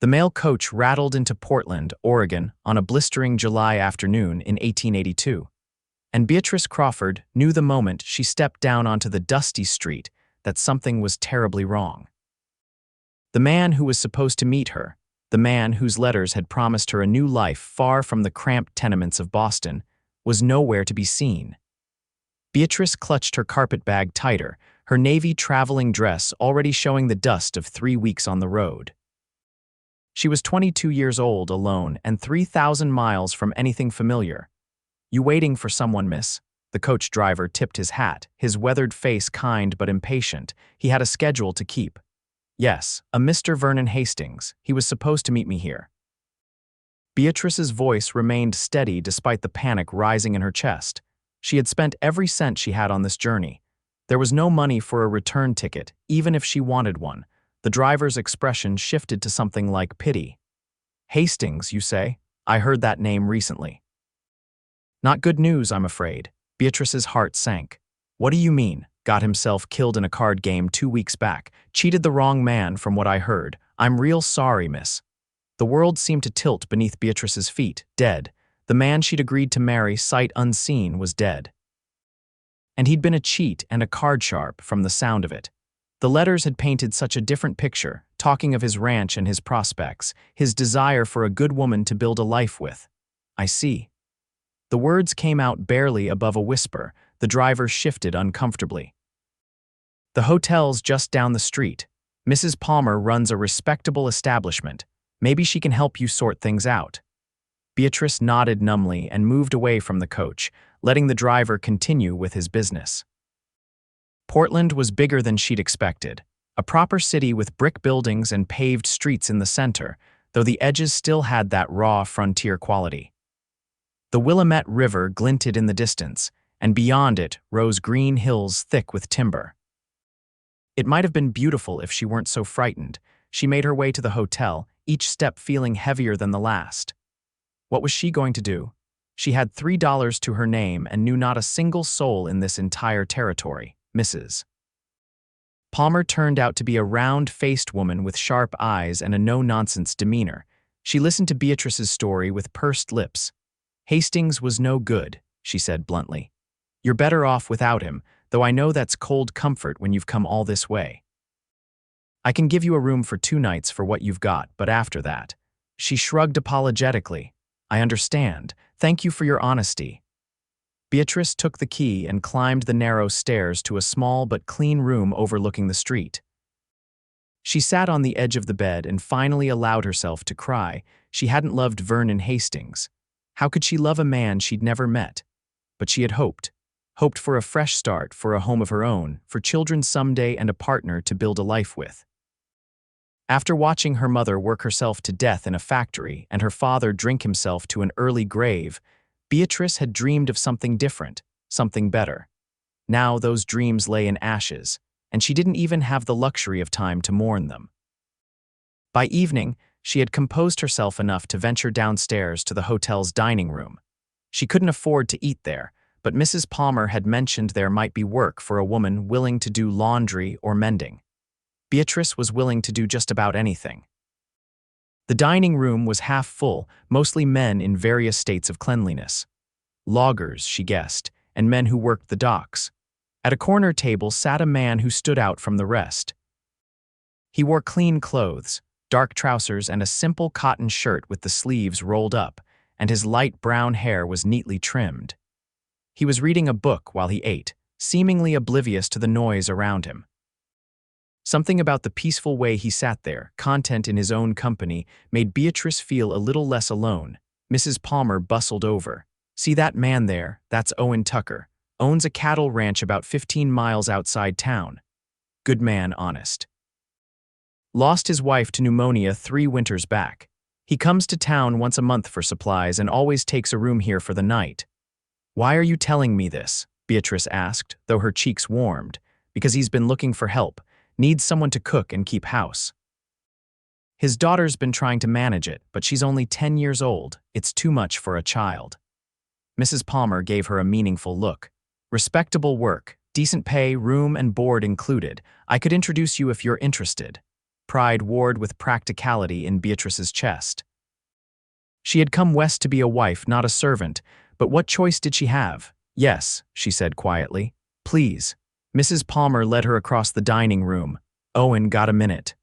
The mail coach rattled into Portland, Oregon, on a blistering July afternoon in 1882, and Beatrice Crawford knew the moment she stepped down onto the dusty street that something was terribly wrong. The man who was supposed to meet her, the man whose letters had promised her a new life far from the cramped tenements of Boston, was nowhere to be seen. Beatrice clutched her carpet bag tighter, her navy traveling dress already showing the dust of 3 weeks on the road. She was 22 years old, alone, and 3,000 miles from anything familiar. "You waiting for someone, miss?" The coach driver tipped his hat, his weathered face kind but impatient. He had a schedule to keep. "Yes, a Mr. Vernon Hastings. He was supposed to meet me here." Beatrice's voice remained steady despite the panic rising in her chest. She had spent every cent she had on this journey. There was no money for a return ticket, even if she wanted one. The driver's expression shifted to something like pity. "Hastings, you say? I heard that name recently." "Not good news, I'm afraid." Beatrice's heart sank. "What do you mean? Got himself killed in a card game 2 weeks back. Cheated the wrong man from what I heard. I'm real sorry, miss." The world seemed to tilt beneath Beatrice's feet, dead. The man she'd agreed to marry sight unseen was dead. And he'd been a cheat and a card sharp from the sound of it. The letters had painted such a different picture, talking of his ranch and his prospects, his desire for a good woman to build a life with. "I see." The words came out barely above a whisper. The driver shifted uncomfortably. "The hotel's just down the street. Mrs. Palmer runs a respectable establishment. Maybe she can help you sort things out." Beatrice nodded numbly and moved away from the coach, letting the driver continue with his business. Portland was bigger than she'd expected, a proper city with brick buildings and paved streets in the center, though the edges still had that raw frontier quality. The Willamette River glinted in the distance, and beyond it rose green hills thick with timber. It might have been beautiful if she weren't so frightened. She made her way to the hotel, each step feeling heavier than the last. What was she going to do? She had $3 to her name and knew not a single soul in this entire territory. Mrs. Palmer turned out to be a round-faced woman with sharp eyes and a no-nonsense demeanor. She listened to Beatrice's story with pursed lips. "Hastings was no good," she said bluntly. "You're better off without him, though I know that's cold comfort when you've come all this way. I can give you a room for 2 nights for what you've got, but after that..." She shrugged apologetically. "I understand. Thank you for your honesty." Beatrice took the key and climbed the narrow stairs to a small but clean room overlooking the street. She sat on the edge of the bed and finally allowed herself to cry. She hadn't loved Vernon Hastings. How could she love a man she'd never met? But she had hoped for a fresh start, for a home of her own, for children someday and a partner to build a life with. After watching her mother work herself to death in a factory and her father drink himself to an early grave, Beatrice had dreamed of something different, something better. Now those dreams lay in ashes, and she didn't even have the luxury of time to mourn them. By evening, she had composed herself enough to venture downstairs to the hotel's dining room. She couldn't afford to eat there, but Mrs. Palmer had mentioned there might be work for a woman willing to do laundry or mending. Beatrice was willing to do just about anything. The dining room was half full, mostly men in various states of cleanliness. Loggers, she guessed, and men who worked the docks. At a corner table sat a man who stood out from the rest. He wore clean clothes, dark trousers and a simple cotton shirt with the sleeves rolled up, and his light brown hair was neatly trimmed. He was reading a book while he ate, seemingly oblivious to the noise around him. Something about the peaceful way he sat there, content in his own company, made Beatrice feel a little less alone. Mrs. Palmer bustled over. "See that man there? That's Owen Tucker. Owns a cattle ranch about 15 miles outside town. Good man, honest. Lost his wife to pneumonia 3 winters back. He comes to town once a month for supplies and always takes a room here for the night." "Why are you telling me this?" Beatrice asked, though her cheeks warmed. "Because he's been looking for help. Needs someone to cook and keep house. His daughter's been trying to manage it, but she's only 10 years old. It's too much for a child." Mrs. Palmer gave her a meaningful look. "Respectable work, decent pay, room and board included. I could introduce you if you're interested. pride warred with practicality in Beatrice's chest. She had come west to be a wife, not a servant, but what choice did she have? Yes, she said quietly. Please. Mrs. Palmer led her across the dining room. Owen got a minute.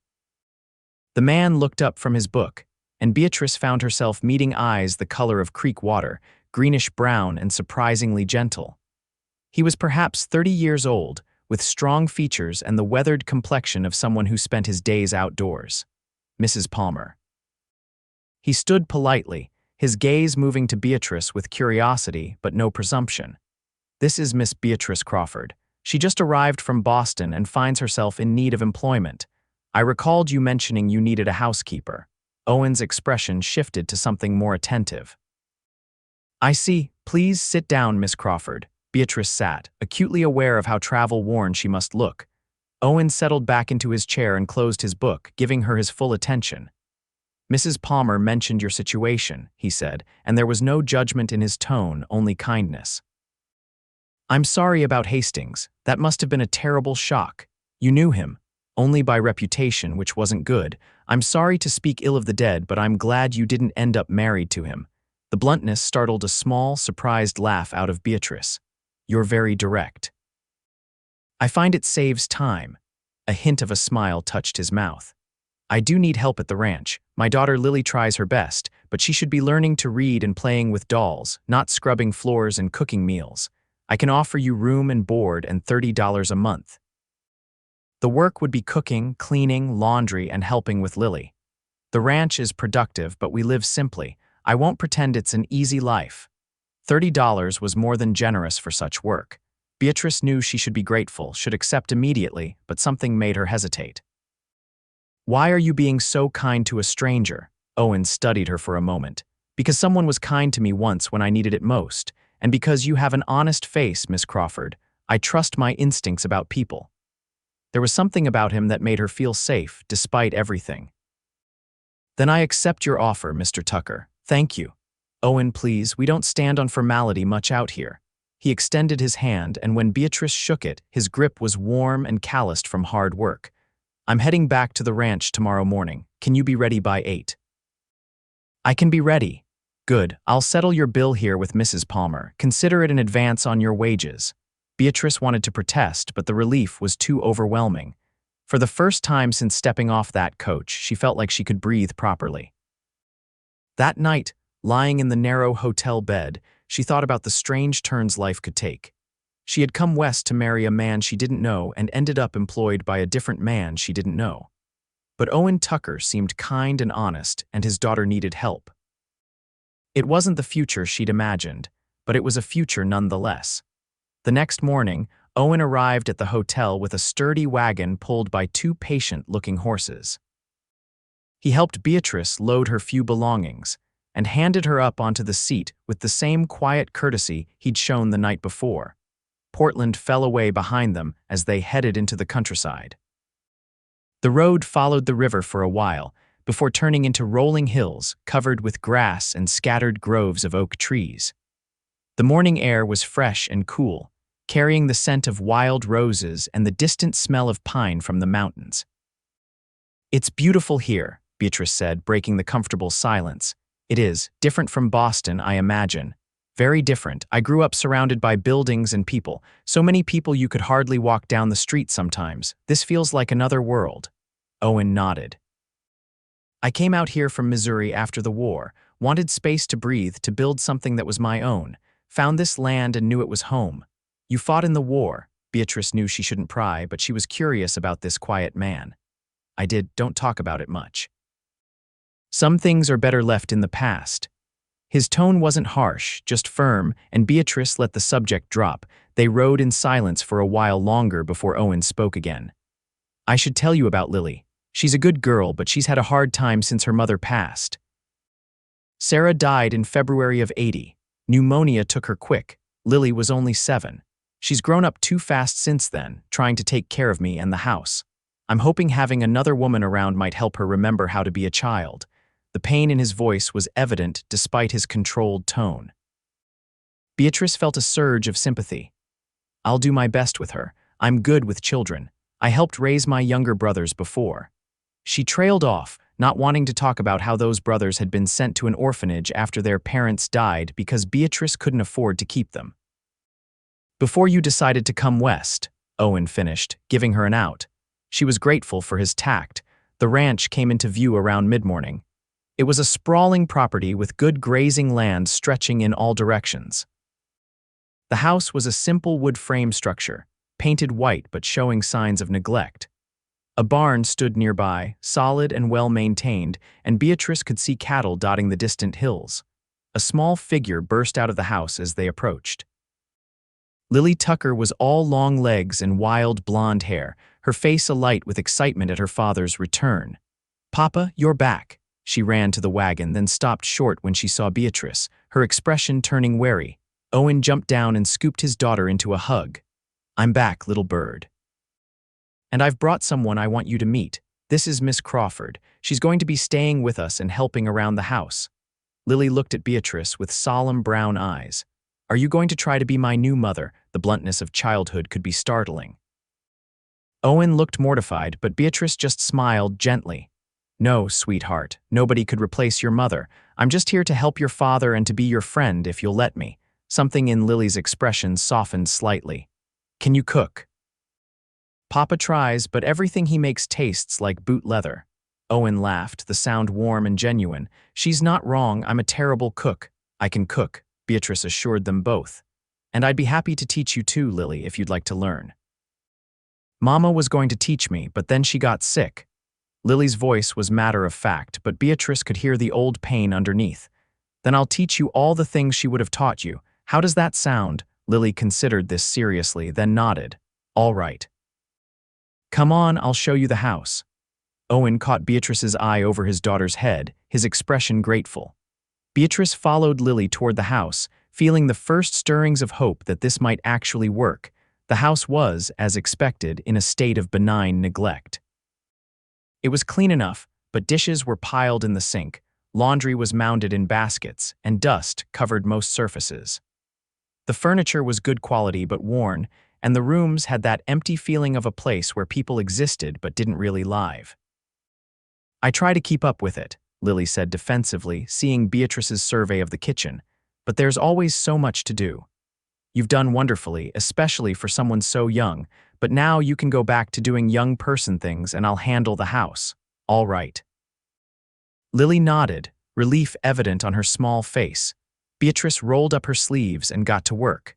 The man looked up from his book, and Beatrice found herself meeting eyes the color of creek water, greenish-brown and surprisingly gentle. He was perhaps 30 years old, with strong features and the weathered complexion of someone who spent his days outdoors. Mrs. Palmer. He stood politely, his gaze moving to Beatrice with curiosity but no presumption. This is Miss Beatrice Crawford. She just arrived from Boston and finds herself in need of employment. I recalled you mentioning you needed a housekeeper. Owen's expression shifted to something more attentive. I see. Please sit down, Miss Crawford. Beatrice sat, acutely aware of how travel-worn she must look. Owen settled back into his chair and closed his book, giving her his full attention. Mrs. Palmer mentioned your situation, he said, and there was no judgment in his tone, only kindness. I'm sorry about Hastings. That must have been a terrible shock. You knew him, only by reputation, which wasn't good. I'm sorry to speak ill of the dead, but I'm glad you didn't end up married to him. The bluntness startled a small, surprised laugh out of Beatrice. You're very direct. I find it saves time. A hint of a smile touched his mouth. I do need help at the ranch. My daughter Lily tries her best, but she should be learning to read and playing with dolls, not scrubbing floors and cooking meals. I can offer you room and board and $30 a month. The work would be cooking, cleaning, laundry, and helping with Lily. The ranch is productive, but we live simply. I won't pretend it's an easy life. $30 was more than generous for such work. Beatrice knew she should be grateful, should accept immediately, but something made her hesitate. Why are you being so kind to a stranger? Owen studied her for a moment. Because someone was kind to me once when I needed it most, and because you have an honest face, Miss Crawford. I trust my instincts about people. There was something about him that made her feel safe, despite everything. Then I accept your offer, Mr. Tucker. Thank you. Owen, please, we don't stand on formality much out here. He extended his hand, and when Beatrice shook it, his grip was warm and calloused from hard work. I'm heading back to the ranch tomorrow morning. Can you be ready by 8? I can be ready. Good. I'll settle your bill here with Mrs. Palmer. Consider it an advance on your wages. Beatrice wanted to protest, but the relief was too overwhelming. For the first time since stepping off that coach, she felt like she could breathe properly. That night, lying in the narrow hotel bed, she thought about the strange turns life could take. She had come west to marry a man she didn't know and ended up employed by a different man she didn't know. But Owen Tucker seemed kind and honest, and his daughter needed help. It wasn't the future she'd imagined, but it was a future nonetheless. The next morning, Owen arrived at the hotel with a sturdy wagon pulled by 2 patient-looking horses. He helped Beatrice load her few belongings and handed her up onto the seat with the same quiet courtesy he'd shown the night before. Portland fell away behind them as they headed into the countryside. The road followed the river for a while, before turning into rolling hills covered with grass and scattered groves of oak trees. The morning air was fresh and cool, carrying the scent of wild roses and the distant smell of pine from the mountains. It's beautiful here, Beatrice said, breaking the comfortable silence. It is, different from Boston, I imagine. Very different. I grew up surrounded by buildings and people, so many people you could hardly walk down the street sometimes. This feels like another world. Owen nodded. I came out here from Missouri after the war, wanted space to breathe, to build something that was my own, found this land and knew it was home. You fought in the war. Beatrice knew she shouldn't pry, but she was curious about this quiet man. I did. Don't talk about it much. Some things are better left in the past. His tone wasn't harsh, just firm, and Beatrice let the subject drop. They rode in silence for a while longer before Owen spoke again. I should tell you about Lily. She's a good girl, but she's had a hard time since her mother passed. Sarah died in February of '80. Pneumonia took her quick. Lily was only 7. She's grown up too fast since then, trying to take care of me and the house. I'm hoping having another woman around might help her remember how to be a child. The pain in his voice was evident despite his controlled tone. Beatrice felt a surge of sympathy. I'll do my best with her. I'm good with children. I helped raise my younger brothers before. She trailed off, not wanting to talk about how those brothers had been sent to an orphanage after their parents died because Beatrice couldn't afford to keep them. "Before you decided to come west," Owen finished, giving her an out. She was grateful for his tact. The ranch came into view around mid-morning. It was a sprawling property with good grazing land stretching in all directions. The house was a simple wood frame structure, painted white but showing signs of neglect. A barn stood nearby, solid and well-maintained, and Beatrice could see cattle dotting the distant hills. A small figure burst out of the house as they approached. Lily Tucker was all long legs and wild blonde hair, her face alight with excitement at her father's return. "Papa, you're back." She ran to the wagon, then stopped short when she saw Beatrice, her expression turning wary. Owen jumped down and scooped his daughter into a hug. "I'm back, little bird. And I've brought someone I want you to meet. This is Miss Crawford. She's going to be staying with us and helping around the house." Lily looked at Beatrice with solemn brown eyes. "Are you going to try to be my new mother?" The bluntness of childhood could be startling. Owen looked mortified, but Beatrice just smiled gently. "No, sweetheart, nobody could replace your mother. I'm just here to help your father and to be your friend if you'll let me." Something in Lily's expression softened slightly. "Can you cook?" "Papa tries, but everything he makes tastes like boot leather." Owen laughed, the sound warm and genuine. "She's not wrong, I'm a terrible cook." "I can cook," Beatrice assured them both. "And I'd be happy to teach you too, Lily, if you'd like to learn." "Mama was going to teach me, but then she got sick." Lily's voice was matter of fact, but Beatrice could hear the old pain underneath. "Then I'll teach you all the things she would have taught you. How does that sound?" Lily considered this seriously, then nodded. "All right. Come on, I'll show you the house." Owen caught Beatrice's eye over his daughter's head, his expression grateful. Beatrice followed Lily toward the house, feeling the first stirrings of hope that this might actually work. The house was, as expected, in a state of benign neglect. It was clean enough, but dishes were piled in the sink, laundry was mounded in baskets, and dust covered most surfaces. The furniture was good quality but worn, and the rooms had that empty feeling of a place where people existed but didn't really live. "I try to keep up with it," Lily said defensively, seeing Beatrice's survey of the kitchen, "but there's always so much to do." "You've done wonderfully, especially for someone so young, but now you can go back to doing young person things and I'll handle the house." "All right." Lily nodded, relief evident on her small face. Beatrice rolled up her sleeves and got to work.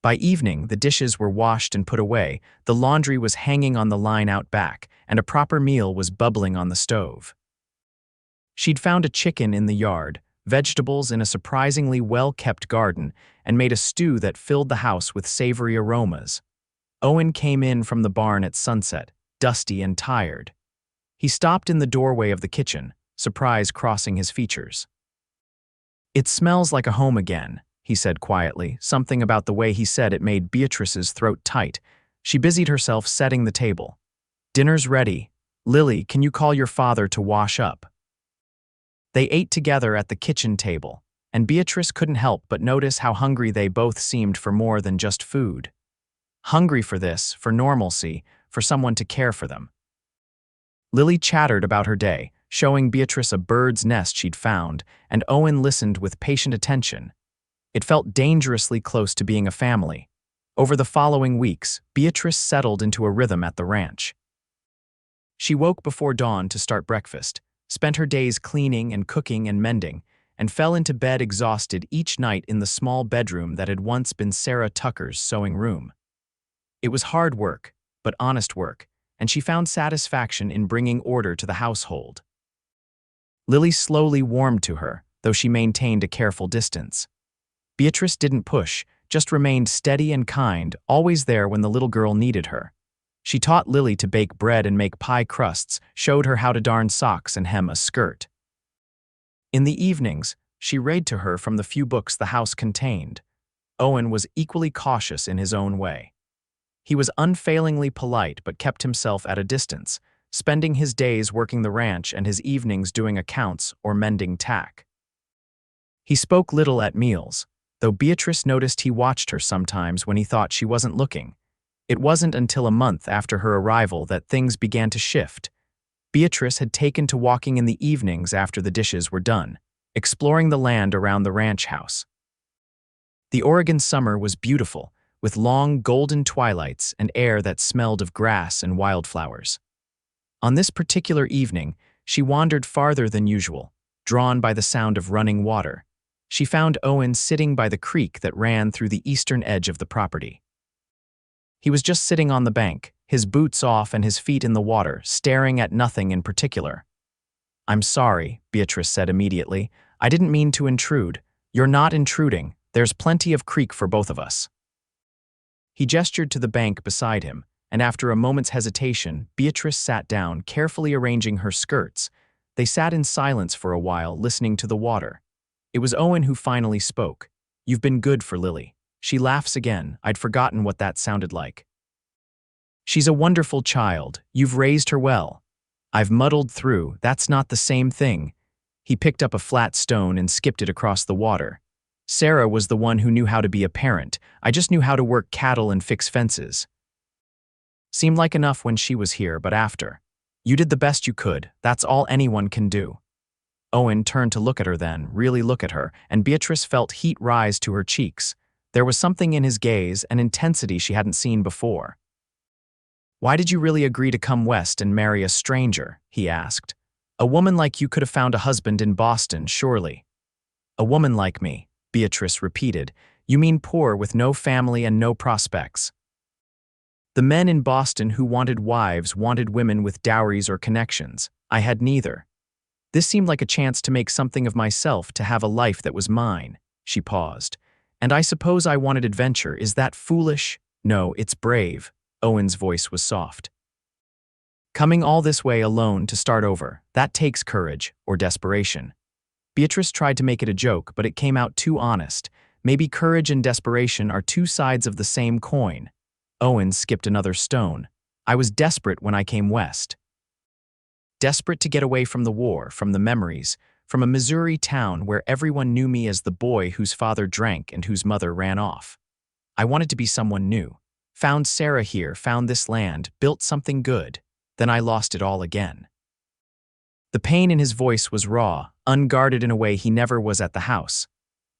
By evening, the dishes were washed and put away, the laundry was hanging on the line out back, and a proper meal was bubbling on the stove. She'd found a chicken in the yard, vegetables in a surprisingly well-kept garden, and made a stew that filled the house with savory aromas. Owen came in from the barn at sunset, dusty and tired. He stopped in the doorway of the kitchen, surprise crossing his features. "It smells like a home again," he said quietly. Something about the way he said it made Beatrice's throat tight. She busied herself setting the table. "Dinner's ready. Lily, can you call your father to wash up?" They ate together at the kitchen table, and Beatrice couldn't help but notice how hungry they both seemed for more than just food. Hungry for this, for normalcy, for someone to care for them. Lily chattered about her day, showing Beatrice a bird's nest she'd found, and Owen listened with patient attention. It felt dangerously close to being a family. Over the following weeks, Beatrice settled into a rhythm at the ranch. She woke before dawn to start breakfast, spent her days cleaning and cooking and mending, and fell into bed exhausted each night in the small bedroom that had once been Sarah Tucker's sewing room. It was hard work, but honest work, and she found satisfaction in bringing order to the household. Lily slowly warmed to her, though she maintained a careful distance. Beatrice didn't push, just remained steady and kind, always there when the little girl needed her. She taught Lily to bake bread and make pie crusts, showed her how to darn socks and hem a skirt. In the evenings, she read to her from the few books the house contained. Owen was equally cautious in his own way. He was unfailingly polite but kept himself at a distance, spending his days working the ranch and his evenings doing accounts or mending tack. He spoke little at meals, though Beatrice noticed he watched her sometimes when he thought she wasn't looking. It wasn't until a month after her arrival that things began to shift. Beatrice had taken to walking in the evenings after the dishes were done, exploring the land around the ranch house. The Oregon summer was beautiful, with long golden twilights and air that smelled of grass and wildflowers. On this particular evening, she wandered farther than usual, drawn by the sound of running water. She found Owen sitting by the creek that ran through the eastern edge of the property. He was just sitting on the bank, his boots off and his feet in the water, staring at nothing in particular. "I'm sorry," Beatrice said immediately. "I didn't mean to intrude." "You're not intruding. There's plenty of creek for both of us." He gestured to the bank beside him, and after a moment's hesitation, Beatrice sat down, carefully arranging her skirts. They sat in silence for a while, listening to the water. It was Owen who finally spoke. "You've been good for Lily." She laughs again. "I'd forgotten what that sounded like." "She's a wonderful child. You've raised her well." "I've muddled through. That's not the same thing." He picked up a flat stone and skipped it across the water. "Sarah was the one who knew how to be a parent. I just knew how to work cattle and fix fences. Seemed like enough when she was here, but after. You did the best you could. That's all anyone can do." Owen turned to look at her then, really look at her, and Beatrice felt heat rise to her cheeks. There was something in his gaze, an intensity she hadn't seen before. "Why did you really agree to come west and marry a stranger?" he asked. "A woman like you could have found a husband in Boston, surely." "A woman like me," Beatrice repeated. "You mean poor with no family and no prospects." "The men in Boston who wanted wives wanted women with dowries or connections. I had neither. This seemed like a chance to make something of myself, to have a life that was mine." She paused. "And I suppose I wanted adventure. Is that foolish?" "No, it's brave." Owen's voice was soft. "Coming all this way alone to start over, that takes courage or desperation." Beatrice tried to make it a joke, but it came out too honest. Maybe courage and desperation are two sides of the same coin. Owen skipped another stone. "I was desperate when I came west. Desperate to get away from the war, from the memories, from a Missouri town where everyone knew me as the boy whose father drank and whose mother ran off. I wanted to be someone new. Found Sarah here, found this land, built something good. Then I lost it all again." The pain in his voice was raw, unguarded in a way he never was at the house.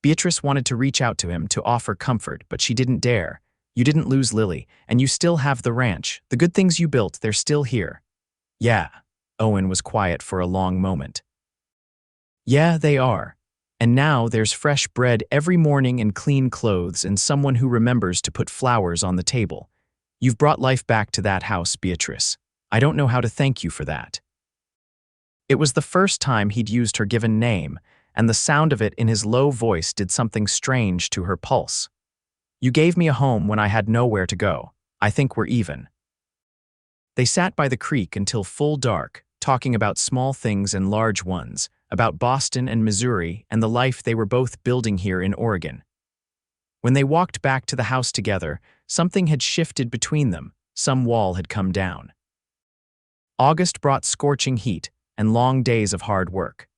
Beatrice wanted to reach out to him, to offer comfort, but she didn't dare. "You didn't lose Lily, and you still have the ranch. The good things you built, they're still here." "Yeah." Owen was quiet for a long moment. "Yeah, they are. And now there's fresh bread every morning and clean clothes and someone who remembers to put flowers on the table. You've brought life back to that house, Beatrice. I don't know how to thank you for that." It was the first time he'd used her given name, and the sound of it in his low voice did something strange to her pulse. "You gave me a home when I had nowhere to go. I think we're even." They sat by the creek until full dark, talking about small things and large ones, about Boston and Missouri and the life they were both building here in Oregon. When they walked back to the house together, something had shifted between them. Some wall had come down. August brought scorching heat and long days of hard work.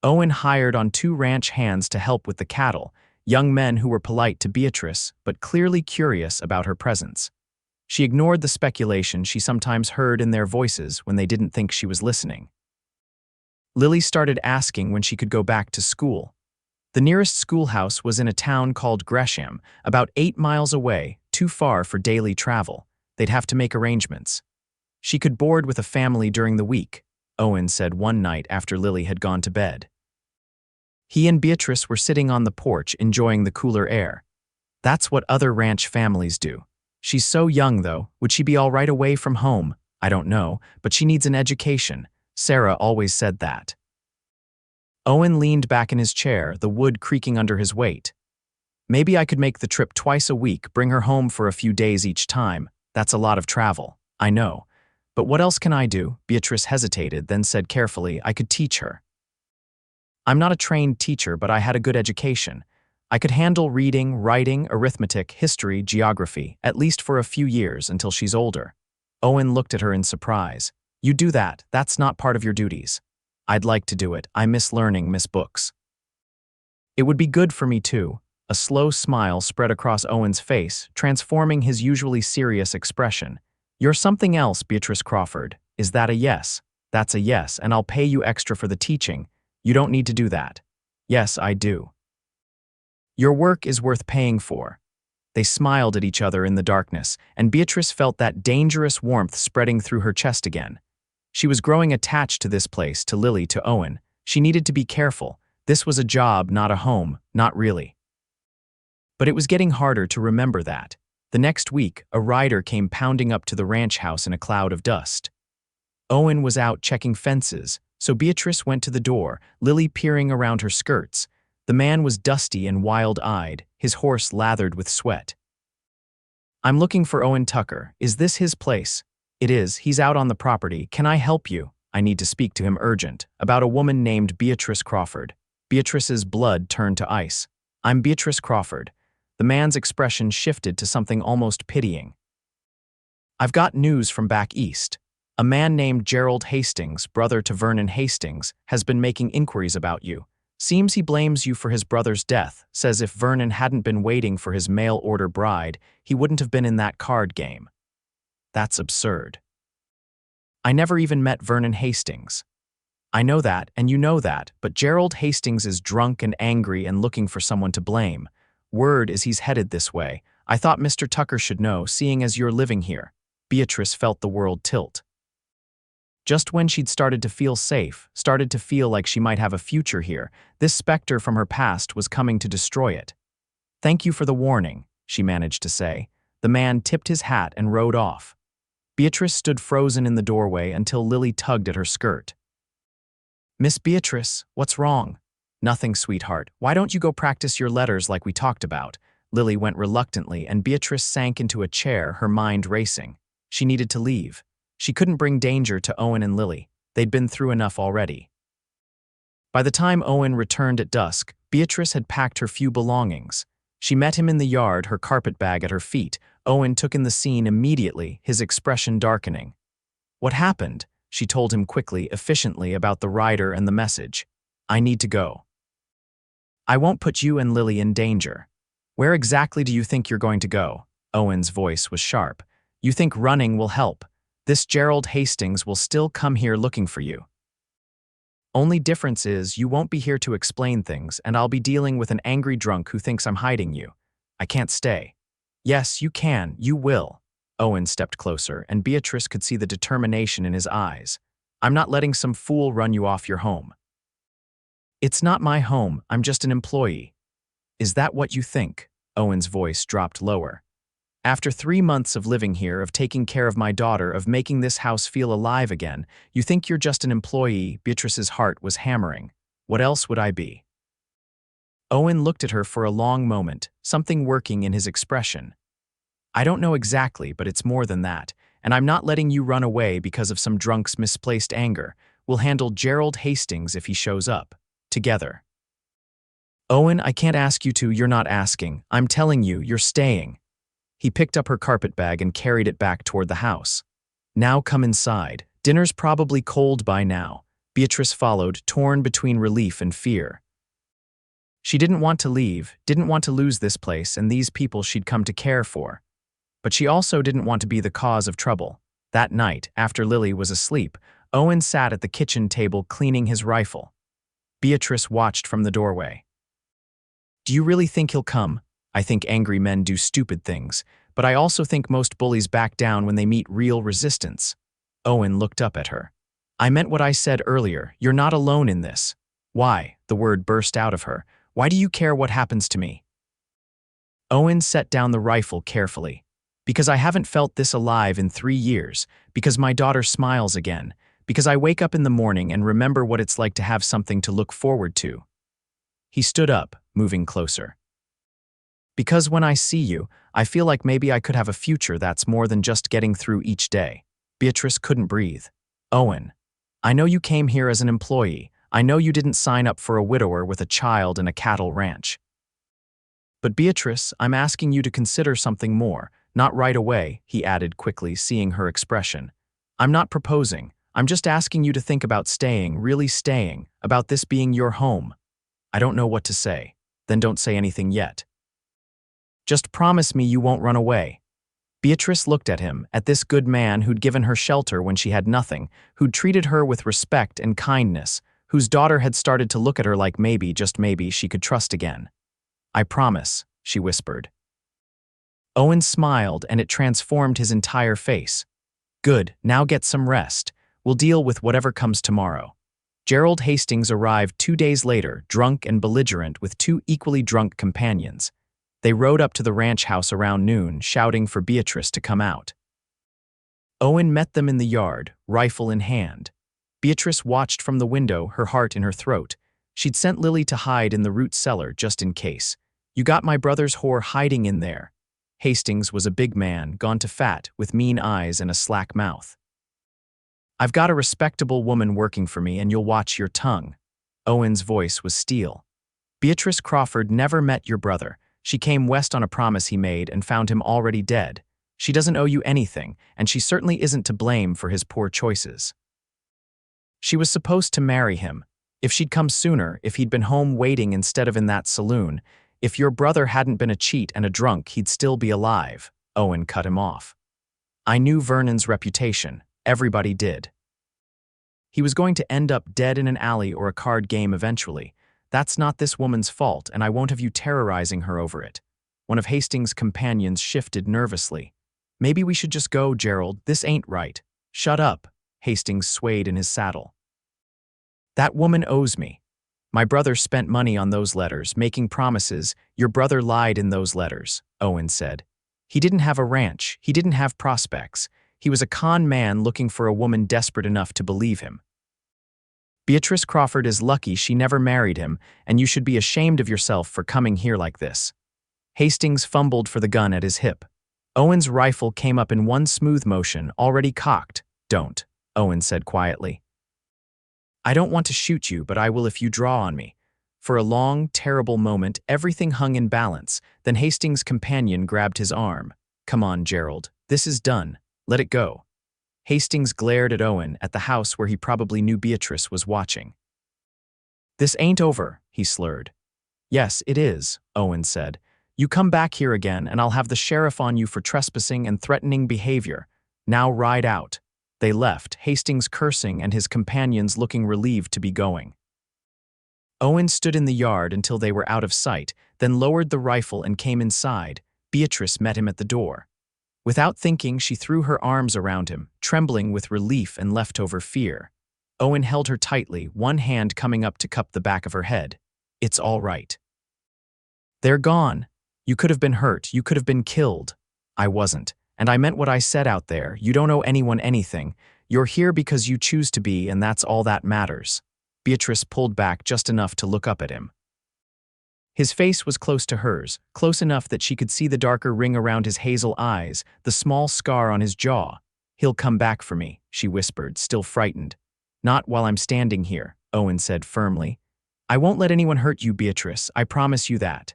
Owen hired on 2 ranch hands to help with the cattle, young men who were polite to Beatrice but clearly curious about her presence. She ignored the speculation she sometimes heard in their voices when they didn't think she was listening. Lily started asking when she could go back to school. The nearest schoolhouse was in a town called Gresham, about 8 miles away, too far for daily travel. They'd have to make arrangements. She could board with a family during the week, Owen said one night after Lily had gone to bed. He and Beatrice were sitting on the porch enjoying the cooler air. "That's what other ranch families do. She's so young, though. Would she be all right away from home? I don't know, but she needs an education. Sarah always said that." Owen leaned back in his chair, the wood creaking under his weight. "Maybe I could make the trip twice a week, bring her home for a few days each time. That's a lot of travel, I know. But what else can I do?" Beatrice hesitated, then said carefully, "I could teach her. I'm not a trained teacher, but I had a good education. I could handle reading, writing, arithmetic, history, geography, at least for a few years until she's older." Owen looked at her in surprise. "You do that. That's not part of your duties." "I'd like to do it. I miss learning, miss books." "It would be good for me too." A slow smile spread across Owen's face, transforming his usually serious expression. "You're something else, Beatrice Crawford. Is that a yes?" That's a yes, and I'll pay you extra for the teaching. You don't need to do that. Yes, I do. Your work is worth paying for. They smiled at each other in the darkness, and Beatrice felt that dangerous warmth spreading through her chest again. She was growing attached to this place, to Lily, to Owen. She needed to be careful. This was a job, not a home, not really. But it was getting harder to remember that. The next week, a rider came pounding up to the ranch house in a cloud of dust. Owen was out checking fences, so Beatrice went to the door, Lily peering around her skirts. The man was dusty and wild-eyed, his horse lathered with sweat. I'm looking for Owen Tucker. Is this his place? It is. He's out on the property. Can I help you? I need to speak to him urgent, about a woman named Beatrice Crawford. Beatrice's blood turned to ice. I'm Beatrice Crawford. The man's expression shifted to something almost pitying. I've got news from back east. A man named Gerald Hastings, brother to Vernon Hastings, has been making inquiries about you. Seems he blames you for his brother's death, says if Vernon hadn't been waiting for his mail-order bride, he wouldn't have been in that card game. That's absurd. I never even met Vernon Hastings. I know that, and you know that, but Gerald Hastings is drunk and angry and looking for someone to blame. Word is he's headed this way. I thought Mr. Tucker should know, seeing as you're living here. Beatrice felt the world tilt. Just when she'd started to feel safe, started to feel like she might have a future here, this specter from her past was coming to destroy it. Thank you for the warning, she managed to say. The man tipped his hat and rode off. Beatrice stood frozen in the doorway until Lily tugged at her skirt. Miss Beatrice, what's wrong? Nothing, sweetheart. Why don't you go practice your letters like we talked about? Lily went reluctantly, and Beatrice sank into a chair, her mind racing. She needed to leave. She couldn't bring danger to Owen and Lily. They'd been through enough already. By the time Owen returned at dusk, Beatrice had packed her few belongings. She met him in the yard, her carpet bag at her feet. Owen took in the scene immediately, his expression darkening. What happened? She told him quickly, efficiently, about the rider and the message. I need to go. I won't put you and Lily in danger. Where exactly do you think you're going to go? Owen's voice was sharp. You think running will help. This Gerald Hastings will still come here looking for you. Only difference is you won't be here to explain things, and I'll be dealing with an angry drunk who thinks I'm hiding you. I can't stay. Yes, you can. You will. Owen stepped closer, and Beatrice could see the determination in his eyes. I'm not letting some fool run you off your home. It's not my home. I'm just an employee. Is that what you think? Owen's voice dropped lower. After 3 months of living here, of taking care of my daughter, of making this house feel alive again, you think you're just an employee? Beatrice's heart was hammering. What else would I be? Owen looked at her for a long moment, something working in his expression. I don't know exactly, but it's more than that, and I'm not letting you run away because of some drunk's misplaced anger. We'll handle Gerald Hastings if he shows up. Together. Owen, I can't ask you to. You're not asking. I'm telling you, you're staying. He picked up her carpet bag and carried it back toward the house. Now come inside. Dinner's probably cold by now. Beatrice followed, torn between relief and fear. She didn't want to leave, didn't want to lose this place and these people she'd come to care for. But she also didn't want to be the cause of trouble. That night, after Lily was asleep, Owen sat at the kitchen table cleaning his rifle. Beatrice watched from the doorway. Do you really think he'll come? I think angry men do stupid things, but I also think most bullies back down when they meet real resistance. Owen looked up at her. I meant what I said earlier. You're not alone in this. Why? The word burst out of her. Why do you care what happens to me? Owen set down the rifle carefully. Because I haven't felt this alive in 3 years, because my daughter smiles again, because I wake up in the morning and remember what it's like to have something to look forward to. He stood up, moving closer. Because when I see you, I feel like maybe I could have a future that's more than just getting through each day. Beatrice couldn't breathe. Owen, I know you came here as an employee. I know you didn't sign up for a widower with a child and a cattle ranch. But Beatrice, I'm asking you to consider something more. Not right away, he added quickly, seeing her expression. I'm not proposing. I'm just asking you to think about staying, really staying, about this being your home. I don't know what to say. Then don't say anything yet. Just promise me you won't run away. Beatrice looked at him, at this good man who'd given her shelter when she had nothing, who'd treated her with respect and kindness, whose daughter had started to look at her like maybe, just maybe, she could trust again. "I promise," she whispered. Owen smiled, and it transformed his entire face. "Good, now get some rest. We'll deal with whatever comes tomorrow." Gerald Hastings arrived 2 days later, drunk and belligerent, with 2 equally drunk companions. They rode up to the ranch house around noon, shouting for Beatrice to come out. Owen met them in the yard, rifle in hand. Beatrice watched from the window, her heart in her throat. She'd sent Lily to hide in the root cellar just in case. "You got my brother's whore hiding in there." Hastings was a big man, gone to fat, with mean eyes and a slack mouth. "I've got a respectable woman working for me, and you'll watch your tongue." Owen's voice was steel. "Beatrice Crawford never met your brother. She came west on a promise he made and found him already dead. She doesn't owe you anything, and she certainly isn't to blame for his poor choices. She was supposed to marry him. If she'd come sooner, if he'd been home waiting instead of in that saloon, if your brother hadn't been a cheat and a drunk, he'd still be alive." Owen cut him off. "I knew Vernon's reputation. Everybody did. He was going to end up dead in an alley or a card game eventually. That's not this woman's fault, and I won't have you terrorizing her over it." One of Hastings' companions shifted nervously. "Maybe we should just go, Gerald. This ain't right." "Shut up." Hastings swayed in his saddle. "That woman owes me. My brother spent money on those letters, making promises. Your brother lied in those letters," Owen said. "He didn't have a ranch. He didn't have prospects. He was a con man looking for a woman desperate enough to believe him. Beatrice Crawford is lucky she never married him, and you should be ashamed of yourself for coming here like this." Hastings fumbled for the gun at his hip. Owen's rifle came up in one smooth motion, already cocked. "Don't," Owen said quietly. "I don't want to shoot you, but I will if you draw on me." For a long, terrible moment, everything hung in balance. Then Hastings' companion grabbed his arm. "Come on, Gerald. This is done. Let it go." Hastings glared at Owen, at the house where he probably knew Beatrice was watching. "This ain't over," he slurred. "Yes, it is," Owen said. "You come back here again, and I'll have the sheriff on you for trespassing and threatening behavior. Now ride out." They left, Hastings cursing and his companions looking relieved to be going. Owen stood in the yard until they were out of sight, then lowered the rifle and came inside. Beatrice met him at the door. Without thinking, she threw her arms around him, trembling with relief and leftover fear. Owen held her tightly, one hand coming up to cup the back of her head. "It's all right. They're gone. You could have been hurt. You could have been killed. I wasn't. And I meant what I said out there. You don't owe anyone anything. You're here because you choose to be, and that's all that matters." Beatrice pulled back just enough to look up at him. His face was close to hers, close enough that she could see the darker ring around his hazel eyes, the small scar on his jaw. "He'll come back for me," she whispered, still frightened. "Not while I'm standing here," Owen said firmly. "I won't let anyone hurt you, Beatrice, I promise you that."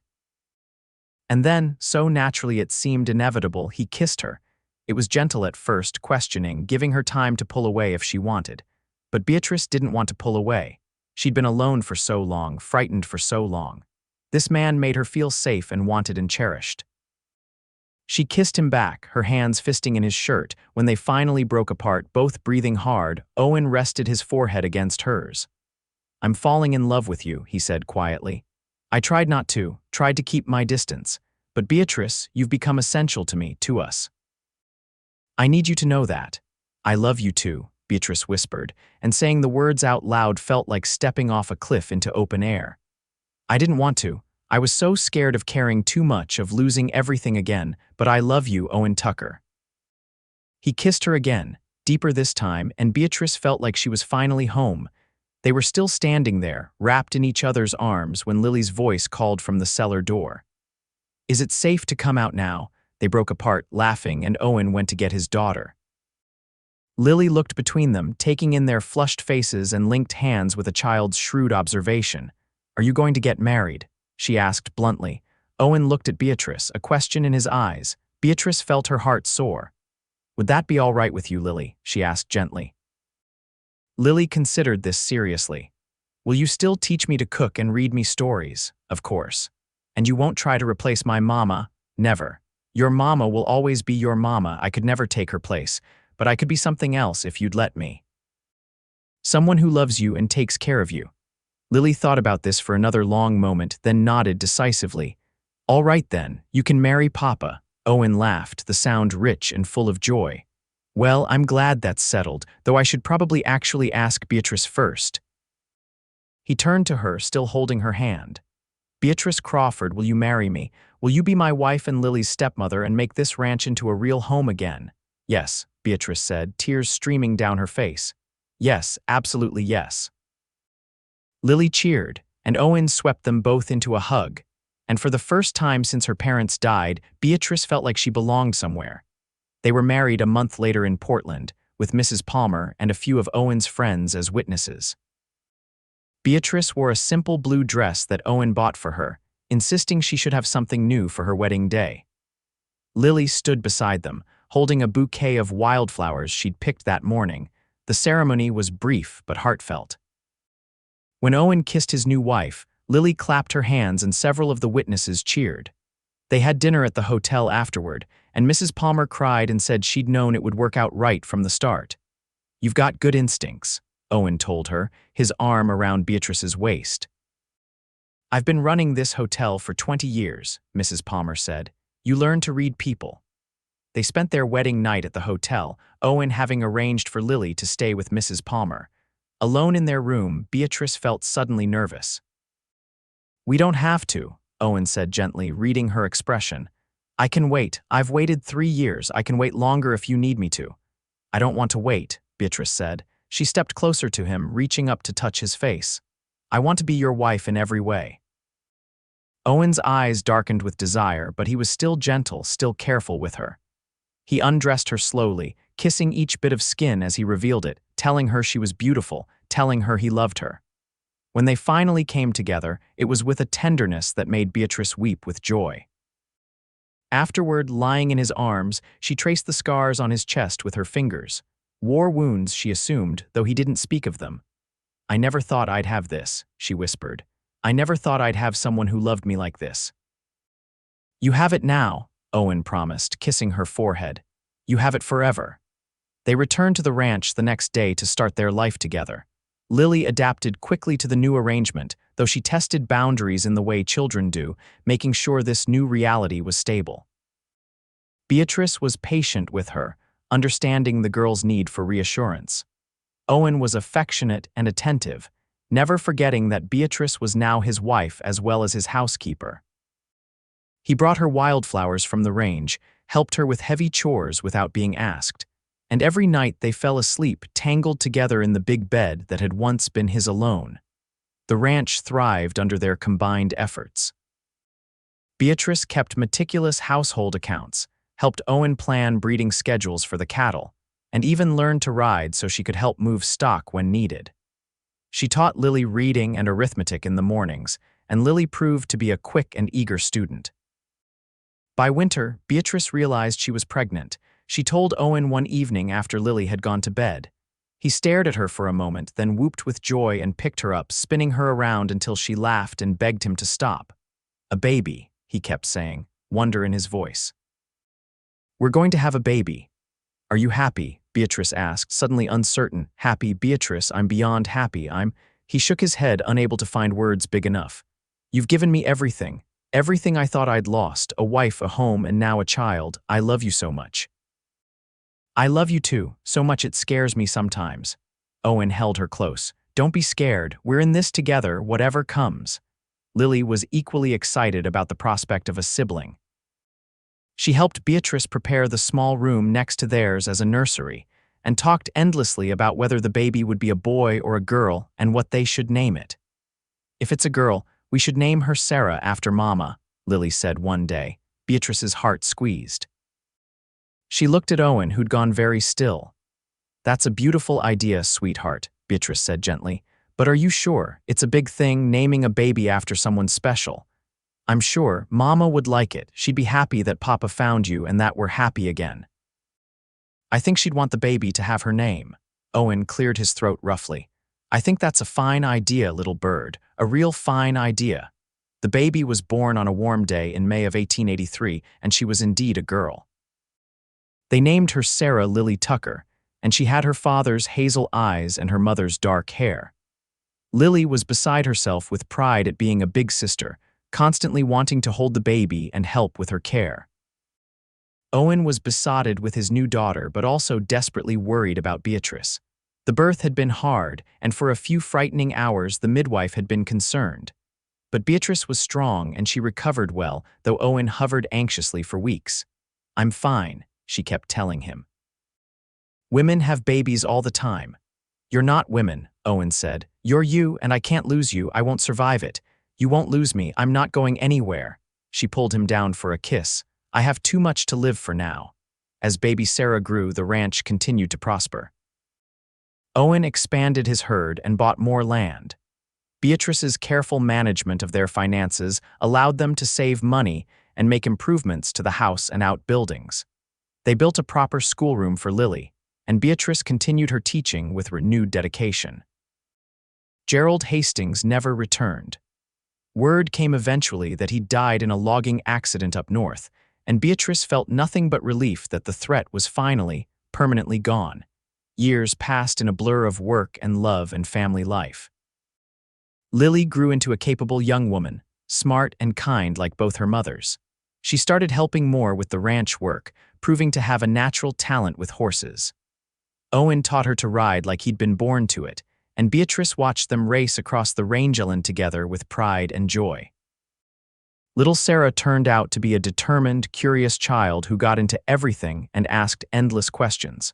And then, so naturally it seemed inevitable, he kissed her. It was gentle at first, questioning, giving her time to pull away if she wanted. But Beatrice didn't want to pull away. She'd been alone for so long, frightened for so long. This man made her feel safe and wanted and cherished. She kissed him back, her hands fisting in his shirt. When they finally broke apart, both breathing hard, Owen rested his forehead against hers. "I'm falling in love with you," he said quietly. "I tried not to, tried to keep my distance. But Beatrice, you've become essential to me, to us. I need you to know that. I love you too," Beatrice whispered, and saying the words out loud felt like stepping off a cliff into open air. "I didn't want to. I was so scared of caring too much, of losing everything again, but I love you, Owen Tucker." He kissed her again, deeper this time, and Beatrice felt like she was finally home. They were still standing there, wrapped in each other's arms, when Lily's voice called from the cellar door. "Is it safe to come out now?" They broke apart, laughing, and Owen went to get his daughter. Lily looked between them, taking in their flushed faces and linked hands with a child's shrewd observation. "Are you going to get married?" she asked bluntly. Owen looked at Beatrice, a question in his eyes. Beatrice felt her heart soar. "Would that be all right with you, Lily?" she asked gently. Lily considered this seriously. "Will you still teach me to cook and read me stories?" "Of course. And you won't try to replace my mama?" "Never. Your mama will always be your mama. I could never take her place, but I could be something else if you'd let me. Someone who loves you and takes care of you. Lily thought about this for another long moment, then nodded decisively. All right then, you can marry Papa. Owen laughed, the sound rich and full of joy. Well, I'm glad that's settled, though I should probably actually ask Beatrice first. He turned to her, still holding her hand. Beatrice Crawford, will you marry me? Will you be my wife and Lily's stepmother and make this ranch into a real home again? Yes, Beatrice said, tears streaming down her face. Yes, absolutely yes. Lily cheered, and Owen swept them both into a hug. And for the first time since her parents died, Beatrice felt like she belonged somewhere. They were married a month later in Portland, with Mrs. Palmer and a few of Owen's friends as witnesses. Beatrice wore a simple blue dress that Owen bought for her, insisting she should have something new for her wedding day. Lily stood beside them, holding a bouquet of wildflowers she'd picked that morning. The ceremony was brief but heartfelt. When Owen kissed his new wife, Lily clapped her hands and several of the witnesses cheered. They had dinner at the hotel afterward, and Mrs. Palmer cried and said she'd known it would work out right from the start. You've got good instincts, Owen told her, his arm around Beatrice's waist. I've been running this hotel for 20 years, Mrs. Palmer said. You learn to read people. They spent their wedding night at the hotel, Owen having arranged for Lily to stay with Mrs. Palmer. Alone in their room, Beatrice felt suddenly nervous. We don't have to, Owen said gently, reading her expression. I can wait. I've waited 3 years. I can wait longer if you need me to. I don't want to wait, Beatrice said. She stepped closer to him, reaching up to touch his face. I want to be your wife in every way. Owen's eyes darkened with desire, but he was still gentle, still careful with her. He undressed her slowly, kissing each bit of skin as he revealed it, telling her she was beautiful, telling her he loved her. When they finally came together, it was with a tenderness that made Beatrice weep with joy. Afterward, lying in his arms, she traced the scars on his chest with her fingers. War wounds, she assumed, though he didn't speak of them. I never thought I'd have this, she whispered. I never thought I'd have someone who loved me like this. You have it now, Owen promised, kissing her forehead. You have it forever. They returned to the ranch the next day to start their life together. Lily adapted quickly to the new arrangement, though she tested boundaries in the way children do, making sure this new reality was stable. Beatrice was patient with her, understanding the girl's need for reassurance. Owen was affectionate and attentive, never forgetting that Beatrice was now his wife as well as his housekeeper. He brought her wildflowers from the range, helped her with heavy chores without being asked, and every night they fell asleep tangled together in the big bed that had once been his alone. The ranch thrived under their combined efforts. Beatrice kept meticulous household accounts, helped Owen plan breeding schedules for the cattle, and even learned to ride so she could help move stock when needed. She taught Lily reading and arithmetic in the mornings, and Lily proved to be a quick and eager student. By winter, Beatrice realized she was pregnant. She told Owen one evening after Lily had gone to bed. He stared at her for a moment, then whooped with joy and picked her up, spinning her around until she laughed and begged him to stop. A baby, he kept saying, wonder in his voice. We're going to have a baby. Are you happy? Beatrice asked, suddenly uncertain. Happy, Beatrice, I'm beyond happy. He shook his head, unable to find words big enough. You've given me everything. Everything I thought I'd lost, a wife, a home, and now a child. I love you so much. I love you too, so much it scares me sometimes. Owen held her close. Don't be scared, we're in this together, whatever comes. Lily was equally excited about the prospect of a sibling. She helped Beatrice prepare the small room next to theirs as a nursery, and talked endlessly about whether the baby would be a boy or a girl and what they should name it. If it's a girl, we should name her Sarah after Mama, Lily said one day. Beatrice's heart squeezed. She looked at Owen, who'd gone very still. That's a beautiful idea, sweetheart, Beatrice said gently. But are you sure? It's a big thing, naming a baby after someone special. I'm sure Mama would like it. She'd be happy that Papa found you and that we're happy again. I think she'd want the baby to have her name. Owen cleared his throat roughly. I think that's a fine idea, little bird. A real fine idea. The baby was born on a warm day in May of 1883, and she was indeed a girl. They named her Sarah Lily Tucker, and she had her father's hazel eyes and her mother's dark hair. Lily was beside herself with pride at being a big sister, constantly wanting to hold the baby and help with her care. Owen was besotted with his new daughter, but also desperately worried about Beatrice. The birth had been hard, and for a few frightening hours the midwife had been concerned. But Beatrice was strong and she recovered well, though Owen hovered anxiously for weeks. "I'm fine," she kept telling him. "Women have babies all the time." "You're not women," Owen said. "You're you, and I can't lose you. I won't survive it. You won't lose me. I'm not going anywhere." She pulled him down for a kiss. "I have too much to live for now." As baby Sarah grew, the ranch continued to prosper. Owen expanded his herd and bought more land. Beatrice's careful management of their finances allowed them to save money and make improvements to the house and outbuildings. They built a proper schoolroom for Lily, and Beatrice continued her teaching with renewed dedication. Gerald Hastings never returned. Word came eventually that he died in a logging accident up north, and Beatrice felt nothing but relief that the threat was finally, permanently gone. Years passed in a blur of work and love and family life. Lily grew into a capable young woman, smart and kind like both her mothers. She started helping more with the ranch work, proving to have a natural talent with horses. Owen taught her to ride like he'd been born to it, and Beatrice watched them race across the rangeland together with pride and joy. Little Sarah turned out to be a determined, curious child who got into everything and asked endless questions.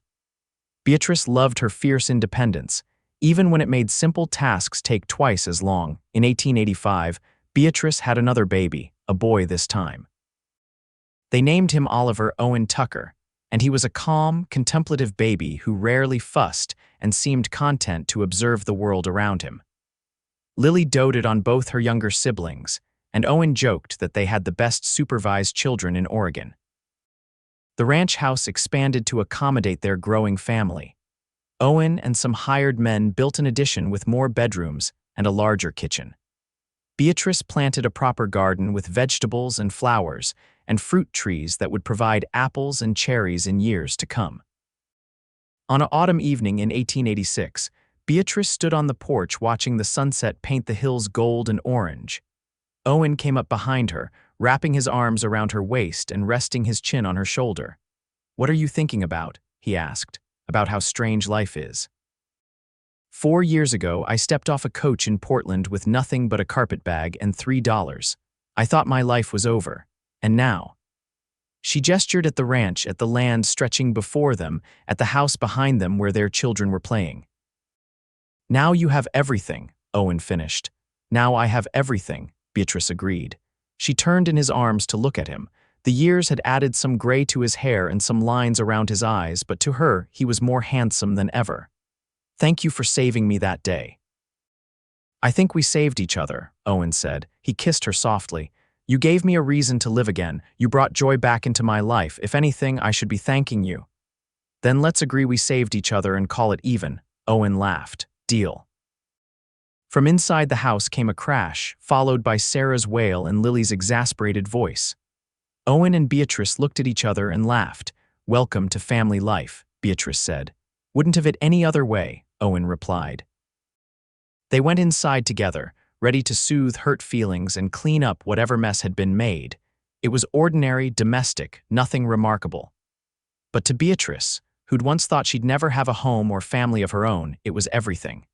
Beatrice loved her fierce independence, even when it made simple tasks take twice as long. In 1885, Beatrice had another baby, a boy this time. They named him Oliver Owen Tucker, and he was a calm, contemplative baby who rarely fussed and seemed content to observe the world around him. Lily doted on both her younger siblings, and Owen joked that they had the best supervised children in Oregon. The ranch house expanded to accommodate their growing family. Owen and some hired men built an addition with more bedrooms and a larger kitchen. Beatrice planted a proper garden with vegetables and flowers and fruit trees that would provide apples and cherries in years to come. On an autumn evening in 1886, Beatrice stood on the porch watching the sunset paint the hills gold and orange. Owen came up behind her, wrapping his arms around her waist and resting his chin on her shoulder. "What are you thinking about?" he asked. "About how strange life is." "4 years ago, I stepped off a coach in Portland with nothing but a carpet bag and $3. I thought my life was over. And now?" She gestured at the ranch, at the land stretching before them, at the house behind them where their children were playing. "Now you have everything," Owen finished. "Now I have everything," Beatrice agreed. She turned in his arms to look at him. The years had added some gray to his hair and some lines around his eyes, but to her, he was more handsome than ever. "Thank you for saving me that day." "I think we saved each other," Owen said. He kissed her softly. "You gave me a reason to live again. You brought joy back into my life. If anything, I should be thanking you." "Then let's agree we saved each other and call it even," Owen laughed. "Deal." From inside the house came a crash, followed by Sarah's wail and Lily's exasperated voice. Owen and Beatrice looked at each other and laughed. "Welcome to family life," Beatrice said. "Wouldn't have it any other way," Owen replied. They went inside together, ready to soothe hurt feelings and clean up whatever mess had been made. It was ordinary, domestic, nothing remarkable. But to Beatrice, who'd once thought she'd never have a home or family of her own, it was everything.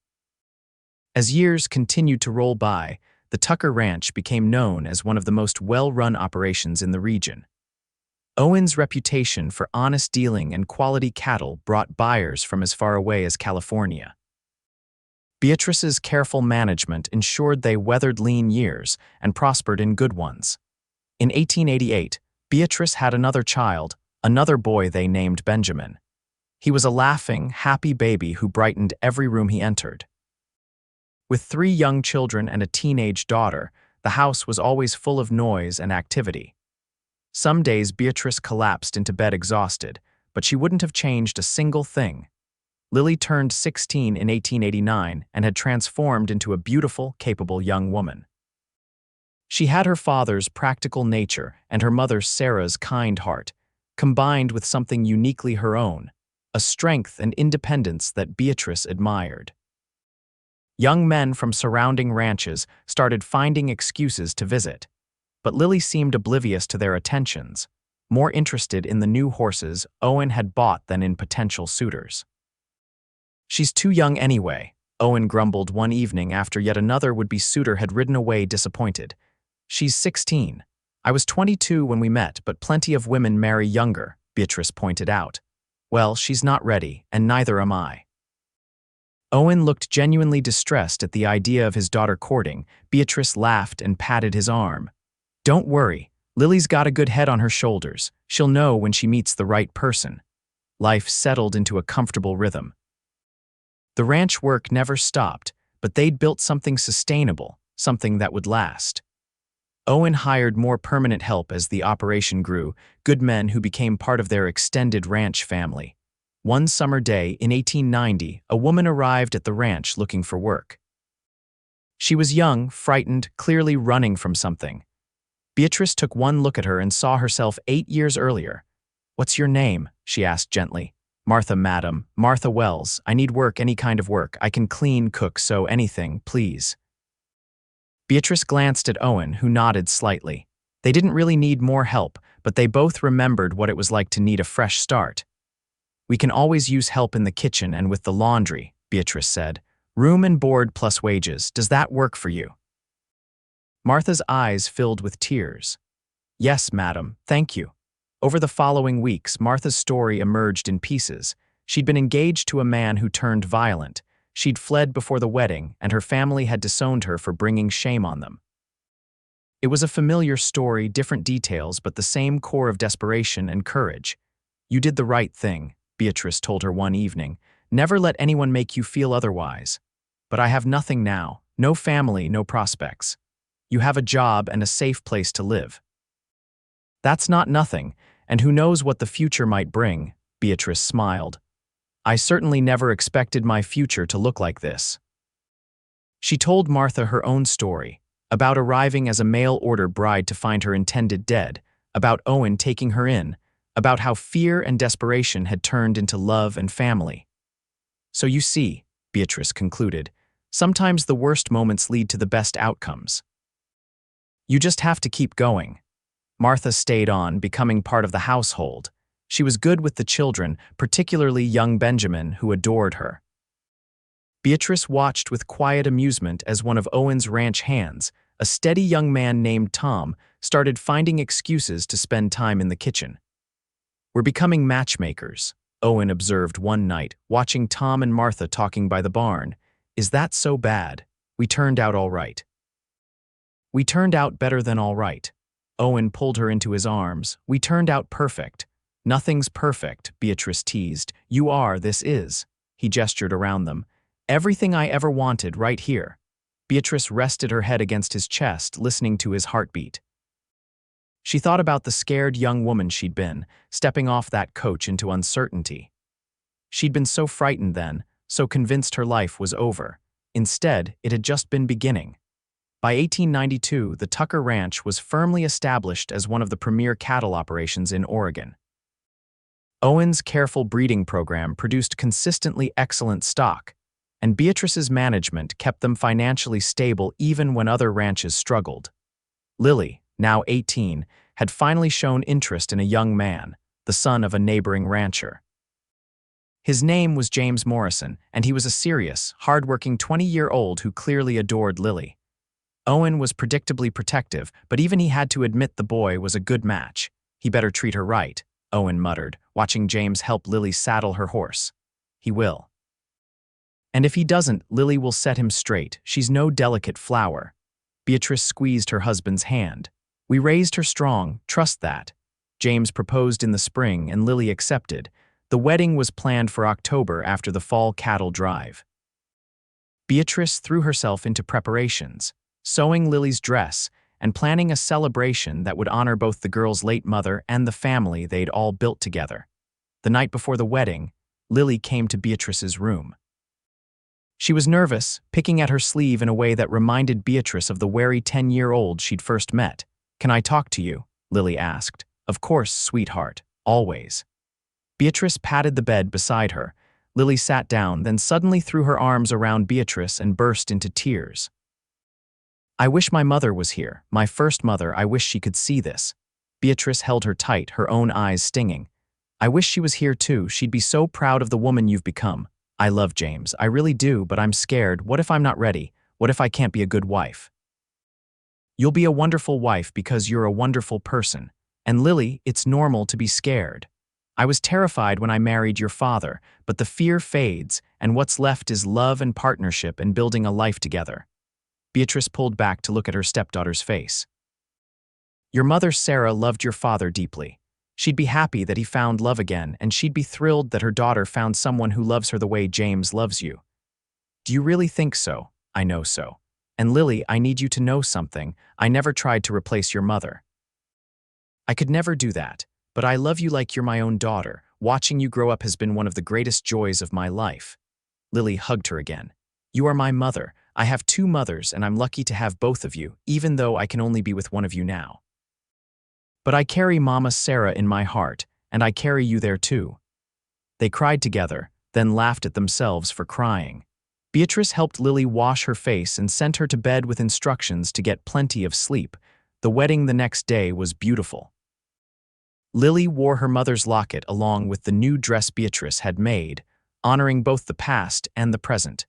As years continued to roll by, the Tucker Ranch became known as one of the most well-run operations in the region. Owen's reputation for honest dealing and quality cattle brought buyers from as far away as California. Beatrice's careful management ensured they weathered lean years and prospered in good ones. In 1888, Beatrice had another child, another boy they named Benjamin. He was a laughing, happy baby who brightened every room he entered. With 3 young children and a teenage daughter, the house was always full of noise and activity. Some days Beatrice collapsed into bed exhausted, but she wouldn't have changed a single thing. Lily turned 16 in 1889 and had transformed into a beautiful, capable young woman. She had her father's practical nature and her mother Sarah's kind heart, combined with something uniquely her own, a strength and independence that Beatrice admired. Young men from surrounding ranches started finding excuses to visit, but Lily seemed oblivious to their attentions, more interested in the new horses Owen had bought than in potential suitors. "She's too young anyway," Owen grumbled one evening after yet another would-be suitor had ridden away disappointed. "She's 16. I was 22 when we met, but plenty of women marry younger," Beatrice pointed out. "Well, she's not ready, and neither am I." Owen looked genuinely distressed at the idea of his daughter courting. Beatrice laughed and patted his arm. "Don't worry, Lily's got a good head on her shoulders. She'll know when she meets the right person." Life settled into a comfortable rhythm. The ranch work never stopped, but they'd built something sustainable, something that would last. Owen hired more permanent help as the operation grew, good men who became part of their extended ranch family. One summer day in 1890, a woman arrived at the ranch looking for work. She was young, frightened, clearly running from something. Beatrice took one look at her and saw herself 8 years earlier. "What's your name?" she asked gently. "Martha, madam. Martha Wells. I need work, any kind of work. I can clean, cook, sew, anything, please." Beatrice glanced at Owen, who nodded slightly. They didn't really need more help, but they both remembered what it was like to need a fresh start. "We can always use help in the kitchen and with the laundry," Beatrice said. "Room and board plus wages. Does that work for you?" Martha's eyes filled with tears. "Yes, madam, thank you." Over the following weeks, Martha's story emerged in pieces. She'd been engaged to a man who turned violent. She'd fled before the wedding, and her family had disowned her for bringing shame on them. It was a familiar story, different details, but the same core of desperation and courage. "You did the right thing," Beatrice told her one evening. "Never let anyone make you feel otherwise. But I have nothing now, no family, no prospects. You have a job and a safe place to live." "That's not nothing, and who knows what the future might bring," Beatrice smiled. "I certainly never expected my future to look like this." She told Martha her own story, about arriving as a mail-order bride to find her intended dead, about Owen taking her in, about how fear and desperation had turned into love and family. "So you see," Beatrice concluded, "sometimes the worst moments lead to the best outcomes. You just have to keep going." Martha stayed on, becoming part of the household. She was good with the children, particularly young Benjamin, who adored her. Beatrice watched with quiet amusement as one of Owen's ranch hands, a steady young man named Tom, started finding excuses to spend time in the kitchen. "We're becoming matchmakers," Owen observed one night, watching Tom and Martha talking by the barn. "Is that so bad? We turned out all right." "We turned out better than all right." Owen pulled her into his arms. "We turned out perfect." "Nothing's perfect," Beatrice teased. "You are, this is." He gestured around them. "Everything I ever wanted right here." Beatrice rested her head against his chest, listening to his heartbeat. She thought about the scared young woman she'd been, stepping off that coach into uncertainty. She'd been so frightened then, so convinced her life was over. Instead, it had just been beginning. By 1892, the Tucker Ranch was firmly established as one of the premier cattle operations in Oregon. Owen's careful breeding program produced consistently excellent stock, and Beatrice's management kept them financially stable even when other ranches struggled. Lily, now 18, had finally shown interest in a young man, the son of a neighboring rancher. His name was James Morrison, and he was a serious, hard-working 20-year-old who clearly adored Lily. Owen was predictably protective, but even he had to admit the boy was a good match. "He better treat her right," Owen muttered, watching James help Lily saddle her horse. "He will. And if he doesn't, Lily will set him straight. She's no delicate flower." Beatrice squeezed her husband's hand. "We raised her strong, trust that." James proposed in the spring, and Lily accepted. The wedding was planned for October after the fall cattle drive. Beatrice threw herself into preparations, sewing Lily's dress and planning a celebration that would honor both the girl's late mother and the family they'd all built together. The night before the wedding, Lily came to Beatrice's room. She was nervous, picking at her sleeve in a way that reminded Beatrice of the wary 10-year-old she'd first met. "Can I talk to you?" Lily asked. "Of course, sweetheart. Always." Beatrice patted the bed beside her. Lily sat down, then suddenly threw her arms around Beatrice and burst into tears. "I wish my mother was here, my first mother. I wish she could see this." Beatrice held her tight, her own eyes stinging. "I wish she was here too. She'd be so proud of the woman you've become. I love James, I really do, but I'm scared. What if I'm not ready? What if I can't be a good wife?" "You'll be a wonderful wife because you're a wonderful person. And Lily, it's normal to be scared. I was terrified when I married your father, but the fear fades, and what's left is love and partnership and building a life together." Beatrice pulled back to look at her stepdaughter's face. "Your mother, Sarah, loved your father deeply. She'd be happy that he found love again, and she'd be thrilled that her daughter found someone who loves her the way James loves you." "Do you really think so?" "I know so. And Lily, I need you to know something. I never tried to replace your mother. I could never do that, but I love you like you're my own daughter. Watching you grow up has been one of the greatest joys of my life." Lily hugged her again. "You are my mother. I have two mothers, and I'm lucky to have both of you, even though I can only be with one of you now. But I carry Mama Sarah in my heart, and I carry you there too." They cried together, then laughed at themselves for crying. Beatrice helped Lily wash her face and sent her to bed with instructions to get plenty of sleep. The wedding the next day was beautiful. Lily wore her mother's locket along with the new dress Beatrice had made, honoring both the past and the present.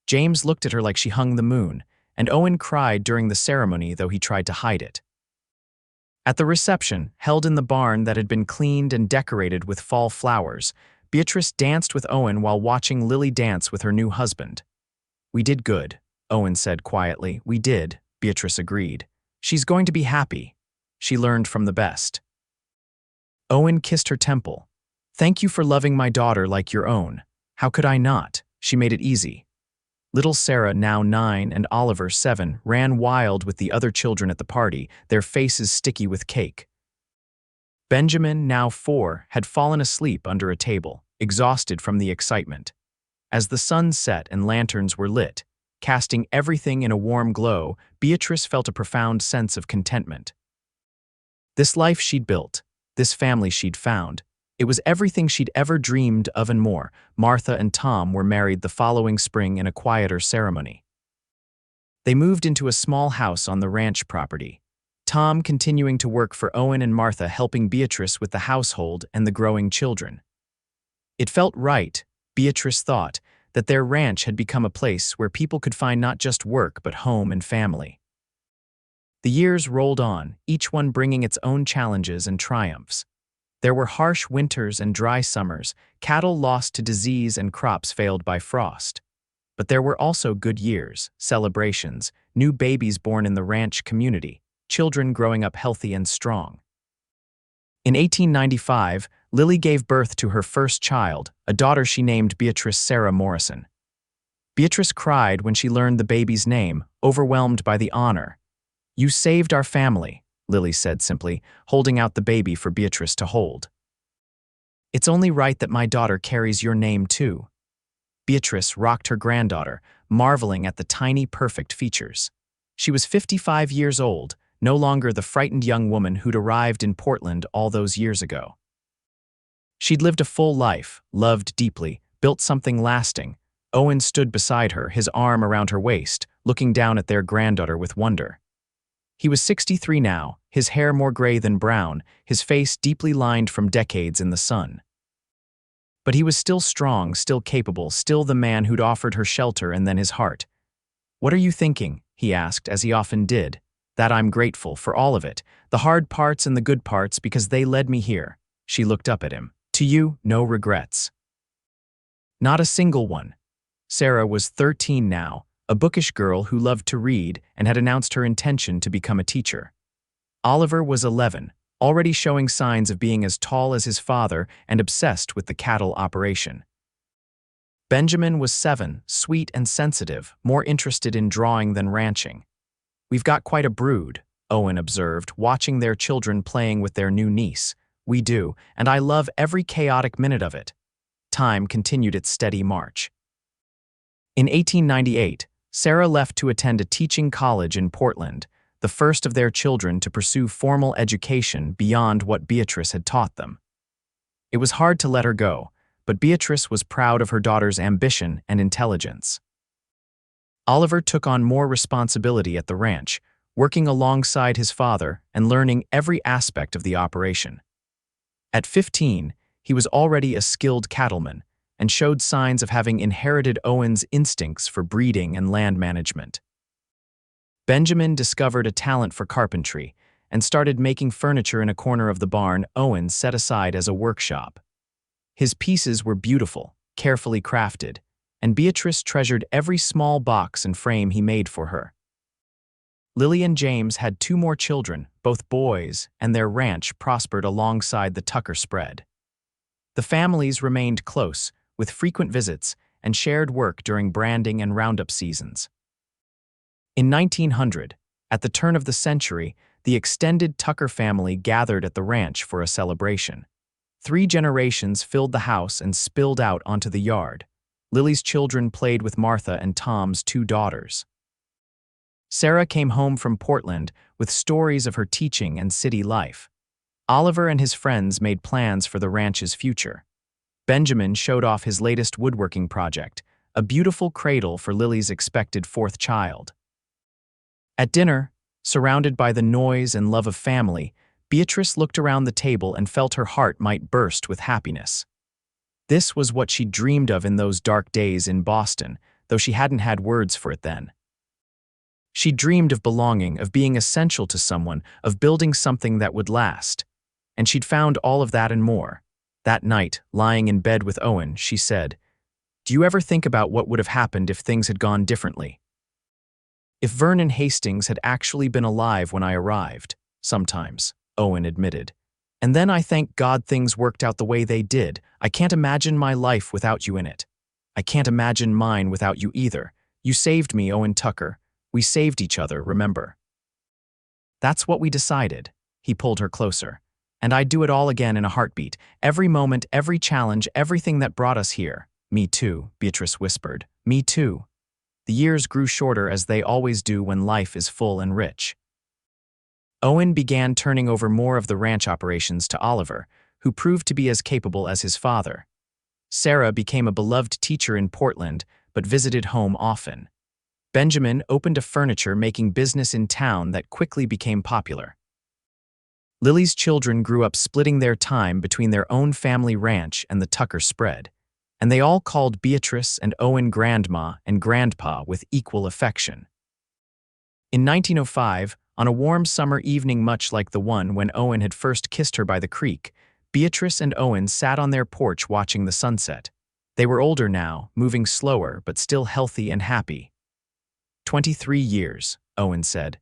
James looked at her like she hung the moon, and Owen cried during the ceremony, though he tried to hide it. At the reception, held in the barn that had been cleaned and decorated with fall flowers, Beatrice danced with Owen while watching Lily dance with her new husband. "We did good," Owen said quietly. "We did," Beatrice agreed. "She's going to be happy. She learned from the best." Owen kissed her temple. "Thank you for loving my daughter like your own. How could I not? She made it easy." Little Sarah, now 9, and Oliver, 7, ran wild with the other children at the party, their faces sticky with cake. Benjamin, now 4, had fallen asleep under a table, exhausted from the excitement. As the sun set and lanterns were lit, casting everything in a warm glow, Beatrice felt a profound sense of contentment. This life she'd built, this family she'd found, it was everything she'd ever dreamed of and more. Martha and Tom were married the following spring in a quieter ceremony. They moved into a small house on the ranch property, Tom continuing to work for Owen and Martha, helping Beatrice with the household and the growing children. It felt right, Beatrice thought, that their ranch had become a place where people could find not just work but home and family. The years rolled on, each one bringing its own challenges and triumphs. There were harsh winters and dry summers, cattle lost to disease and crops failed by frost. But there were also good years, celebrations, new babies born in the ranch community, children growing up healthy and strong. In 1895, Lily gave birth to her first child, a daughter she named Beatrice Sarah Morrison. Beatrice cried when she learned the baby's name, overwhelmed by the honor. "You saved our family," Lily said simply, holding out the baby for Beatrice to hold. "It's only right that my daughter carries your name too." Beatrice rocked her granddaughter, marveling at the tiny, perfect features. She was 55 years old, no longer the frightened young woman who'd arrived in Portland all those years ago. She'd lived a full life, loved deeply, built something lasting. Owen stood beside her, his arm around her waist, looking down at their granddaughter with wonder. He was 63 now, his hair more gray than brown, his face deeply lined from decades in the sun. But he was still strong, still capable, still the man who'd offered her shelter and then his heart. "What are you thinking?" he asked, as he often did. "That I'm grateful for all of it, the hard parts and the good parts, because they led me here." She looked up at him. "To you, no regrets." "Not a single one." Sarah was 13 now, a bookish girl who loved to read and had announced her intention to become a teacher. Oliver was 11, already showing signs of being as tall as his father and obsessed with the cattle operation. Benjamin was 7, sweet and sensitive, more interested in drawing than ranching. "We've got quite a brood," Owen observed, watching their children playing with their new niece. "We do, and I love every chaotic minute of it." Time continued its steady march. In 1898, Sarah left to attend a teaching college in Portland, the first of their children to pursue formal education beyond what Beatrice had taught them. It was hard to let her go, but Beatrice was proud of her daughter's ambition and intelligence. Oliver took on more responsibility at the ranch, working alongside his father and learning every aspect of the operation. At 15, he was already a skilled cattleman and showed signs of having inherited Owen's instincts for breeding and land management. Benjamin discovered a talent for carpentry and started making furniture in a corner of the barn Owen set aside as a workshop. His pieces were beautiful, carefully crafted, and Beatrice treasured every small box and frame he made for her. Lily and James had 2 more children, both boys, and their ranch prospered alongside the Tucker spread. The families remained close, with frequent visits and shared work during branding and roundup seasons. In 1900, at the turn of the century, the extended Tucker family gathered at the ranch for a celebration. 3 generations filled the house and spilled out onto the yard. Lily's children played with Martha and Tom's 2 daughters. Sarah came home from Portland with stories of her teaching and city life. Oliver and his friends made plans for the ranch's future. Benjamin showed off his latest woodworking project, a beautiful cradle for Lily's expected 4th child. At dinner, surrounded by the noise and love of family, Beatrice looked around the table and felt her heart might burst with happiness. This was what she dreamed of in those dark days in Boston, though she hadn't had words for it then. She dreamed of belonging, of being essential to someone, of building something that would last. And she'd found all of that and more. That night, lying in bed with Owen, she said, "Do you ever think about what would have happened if things had gone differently? If Vernon Hastings had actually been alive when I arrived?" "Sometimes," Owen admitted. "And then I thank God things worked out the way they did. I can't imagine my life without you in it. I can't imagine mine without you either. You saved me, Owen Tucker. We saved each other, remember?" "That's what we decided." He pulled her closer. "And I'd do it all again in a heartbeat. Every moment, every challenge, everything that brought us here." "Me too," Beatrice whispered. "Me too." The years grew shorter as they always do when life is full and rich. Owen began turning over more of the ranch operations to Oliver, who proved to be as capable as his father. Sarah became a beloved teacher in Portland, but visited home often. Benjamin opened a furniture-making business in town that quickly became popular. Lily's children grew up splitting their time between their own family ranch and the Tucker spread, and they all called Beatrice and Owen Grandma and Grandpa with equal affection. In 1905, on a warm summer evening much like the one when Owen had first kissed her by the creek, Beatrice and Owen sat on their porch watching the sunset. They were older now, moving slower but still healthy and happy. 23 years, Owen said.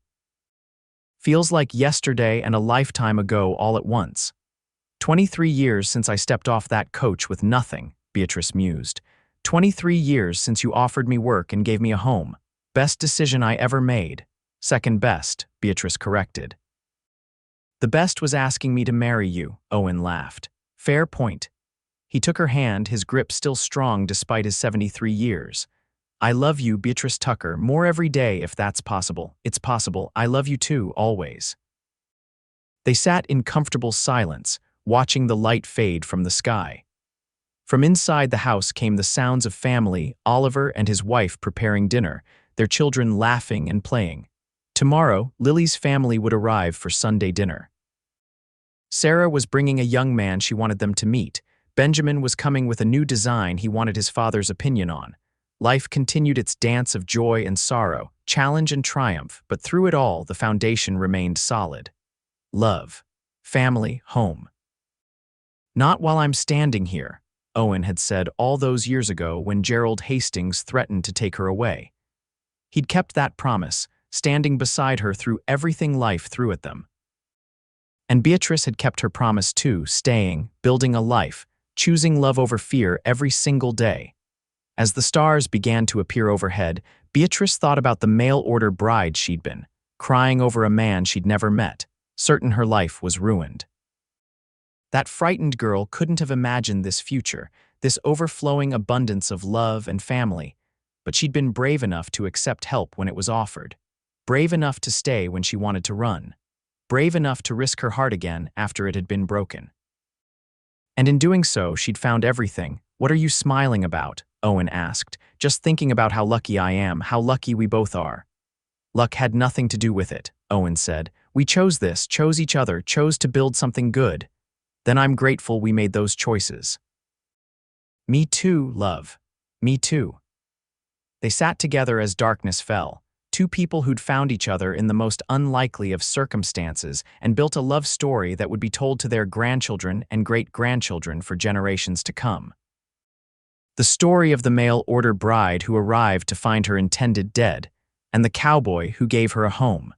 "Feels like yesterday and a lifetime ago all at once. 23 years since I stepped off that coach with nothing," Beatrice mused. 23 years since you offered me work and gave me a home. Best decision I ever made." "Second best," Beatrice corrected. "The best was asking me to marry you," Owen laughed. "Fair point." He took her hand, his grip still strong despite his 73 years. "I love you, Beatrice Tucker, more every day if that's possible." "It's possible. I love you too, always." They sat in comfortable silence, watching the light fade from the sky. From inside the house came the sounds of family, Oliver and his wife preparing dinner, their children laughing and playing. Tomorrow, Lily's family would arrive for Sunday dinner. Sarah was bringing a young man she wanted them to meet. Benjamin was coming with a new design he wanted his father's opinion on. Life continued its dance of joy and sorrow, challenge and triumph, but through it all, the foundation remained solid. Love. Family, home. "Not while I'm standing here," Owen had said all those years ago when Gerald Hastings threatened to take her away. He'd kept that promise, standing beside her through everything life threw at them. And Beatrice had kept her promise too, staying, building a life, choosing love over fear every single day. As the stars began to appear overhead, Beatrice thought about the mail-order bride she'd been, crying over a man she'd never met, certain her life was ruined. That frightened girl couldn't have imagined this future, this overflowing abundance of love and family. but she'd been brave enough to accept help when it was offered, brave enough to stay when she wanted to run, brave enough to risk her heart again after it had been broken. And in doing so, she'd found everything. "What are you smiling about?" Owen asked. "Just thinking about how lucky I am, how lucky we both are." "Luck had nothing to do with it," Owen said. "We chose this, chose each other, chose to build something good. Then I'm grateful we made those choices." "Me too, love. Me too." They sat together as darkness fell, two people who'd found each other in the most unlikely of circumstances and built a love story that would be told to their grandchildren and great-grandchildren for generations to come. The story of the mail-order bride who arrived to find her intended dead, and the cowboy who gave her a home.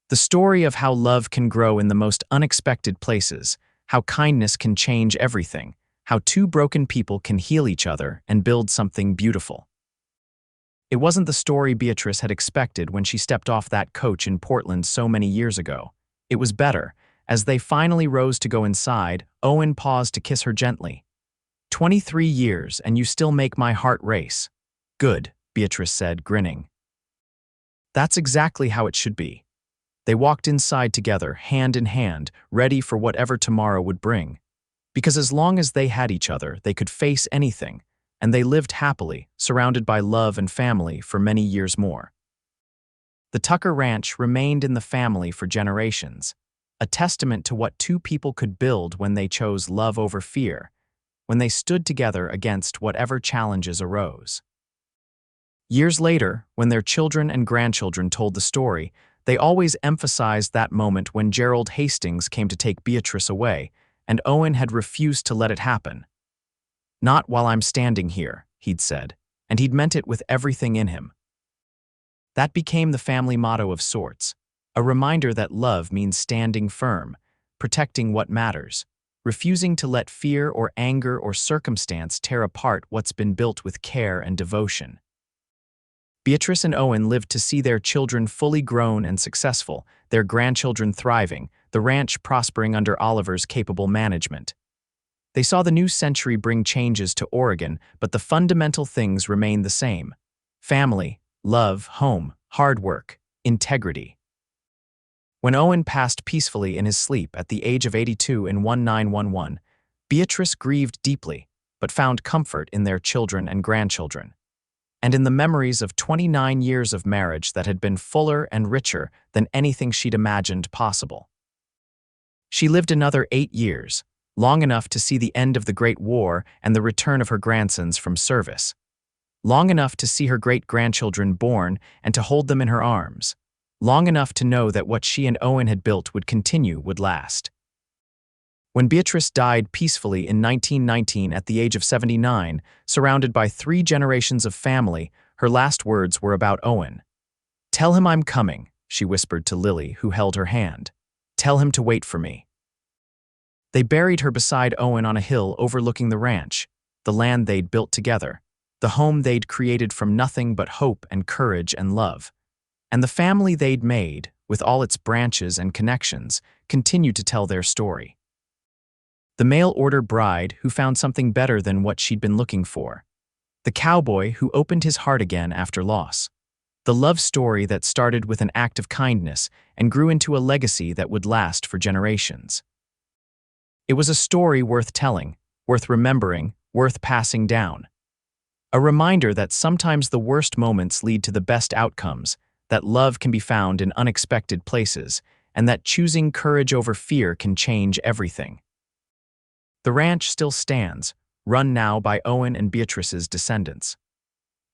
The story of how love can grow in the most unexpected places, how kindness can change everything, how two broken people can heal each other and build something beautiful. It wasn't the story Beatrice had expected when she stepped off that coach in Portland so many years ago. It was better. As they finally rose to go inside, Owen paused to kiss her gently. 23 years, and you still make my heart race." "Good," Beatrice said, grinning. "That's exactly how it should be." They walked inside together, hand in hand, ready for whatever tomorrow would bring. Because as long as they had each other, they could face anything, and they lived happily, surrounded by love and family for many years more. The Tucker Ranch remained in the family for generations, a testament to what two people could build when they chose love over fear, when they stood together against whatever challenges arose. Years later, when their children and grandchildren told the story, they always emphasized that moment when Gerald Hastings came to take Beatrice away, and Owen had refused to let it happen. "Not while I'm standing here," he'd said, and he'd meant it with everything in him. That became the family motto of sorts, a reminder that love means standing firm, protecting what matters, refusing to let fear or anger or circumstance tear apart what's been built with care and devotion. Beatrice and Owen lived to see their children fully grown and successful, their grandchildren thriving, the ranch prospering under Oliver's capable management. They saw the new century bring changes to Oregon, but the fundamental things remained the same: family, love, home, hard work, integrity. When Owen passed peacefully in his sleep at the age of 82 in 1911, Beatrice grieved deeply, but found comfort in their children and grandchildren, and in the memories of 29 years of marriage that had been fuller and richer than anything she'd imagined possible. She lived another 8 years, long enough to see the end of the Great War and the return of her grandsons from service, long enough to see her great-grandchildren born and to hold them in her arms, long enough to know that what she and Owen had built would continue, would last. When Beatrice died peacefully in 1919 at the age of 79, surrounded by 3 generations of family, her last words were about Owen. "Tell him I'm coming," she whispered to Lily, who held her hand. "Tell him to wait for me." They buried her beside Owen on a hill overlooking the ranch, the land they'd built together, the home they'd created from nothing but hope and courage and love. And the family they'd made, with all its branches and connections, continued to tell their story. The mail-order bride who found something better than what she'd been looking for. The cowboy who opened his heart again after loss. The love story that started with an act of kindness and grew into a legacy that would last for generations. It was a story worth telling, worth remembering, worth passing down. A reminder that sometimes the worst moments lead to the best outcomes, that love can be found in unexpected places, and that choosing courage over fear can change everything. The ranch still stands, run now by Owen and Beatrice's descendants.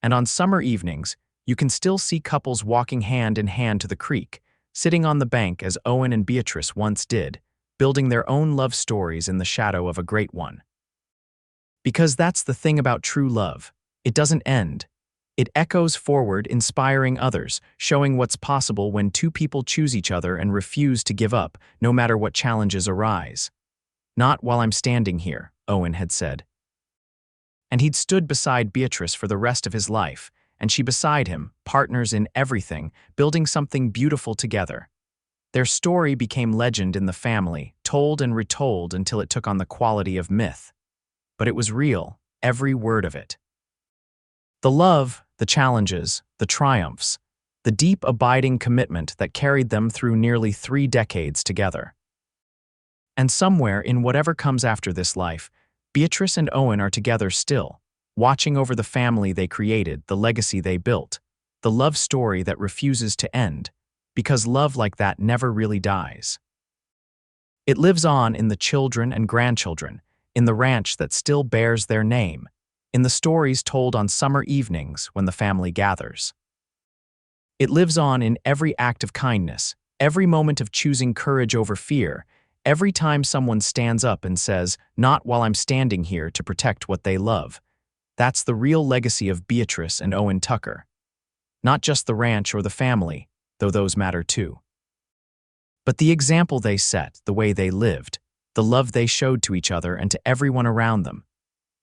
And on summer evenings, you can still see couples walking hand in hand to the creek, sitting on the bank as Owen and Beatrice once did, building their own love stories in the shadow of a great one. Because that's the thing about true love. It doesn't end. It echoes forward, inspiring others, showing what's possible when two people choose each other and refuse to give up, no matter what challenges arise. "Not while I'm standing here," Owen had said. And he'd stood beside Beatrice for the rest of his life, and she beside him, partners in everything, building something beautiful together. Their story became legend in the family, told and retold until it took on the quality of myth. But it was real, every word of it. The love, the challenges, the triumphs, the deep abiding commitment that carried them through nearly 3 decades together. And somewhere in whatever comes after this life, Beatrice and Owen are together still, watching over the family they created, the legacy they built, the love story that refuses to end, because love like that never really dies. It lives on in the children and grandchildren, in the ranch that still bears their name, in the stories told on summer evenings when the family gathers. It lives on in every act of kindness, every moment of choosing courage over fear, every time someone stands up and says, "Not while I'm standing here," to protect what they love. That's the real legacy of Beatrice and Owen Tucker. Not just the ranch or the family, though those matter too. But the example they set, the way they lived, the love they showed to each other and to everyone around them.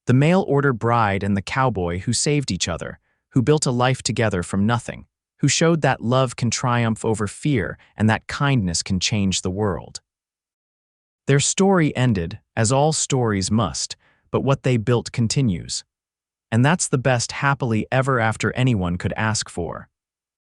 The mail-order bride and the cowboy who saved each other, who built a life together from nothing, who showed that love can triumph over fear and that kindness can change the world. Their story ended, as all stories must, but what they built continues. And that's the best happily ever after anyone could ask for.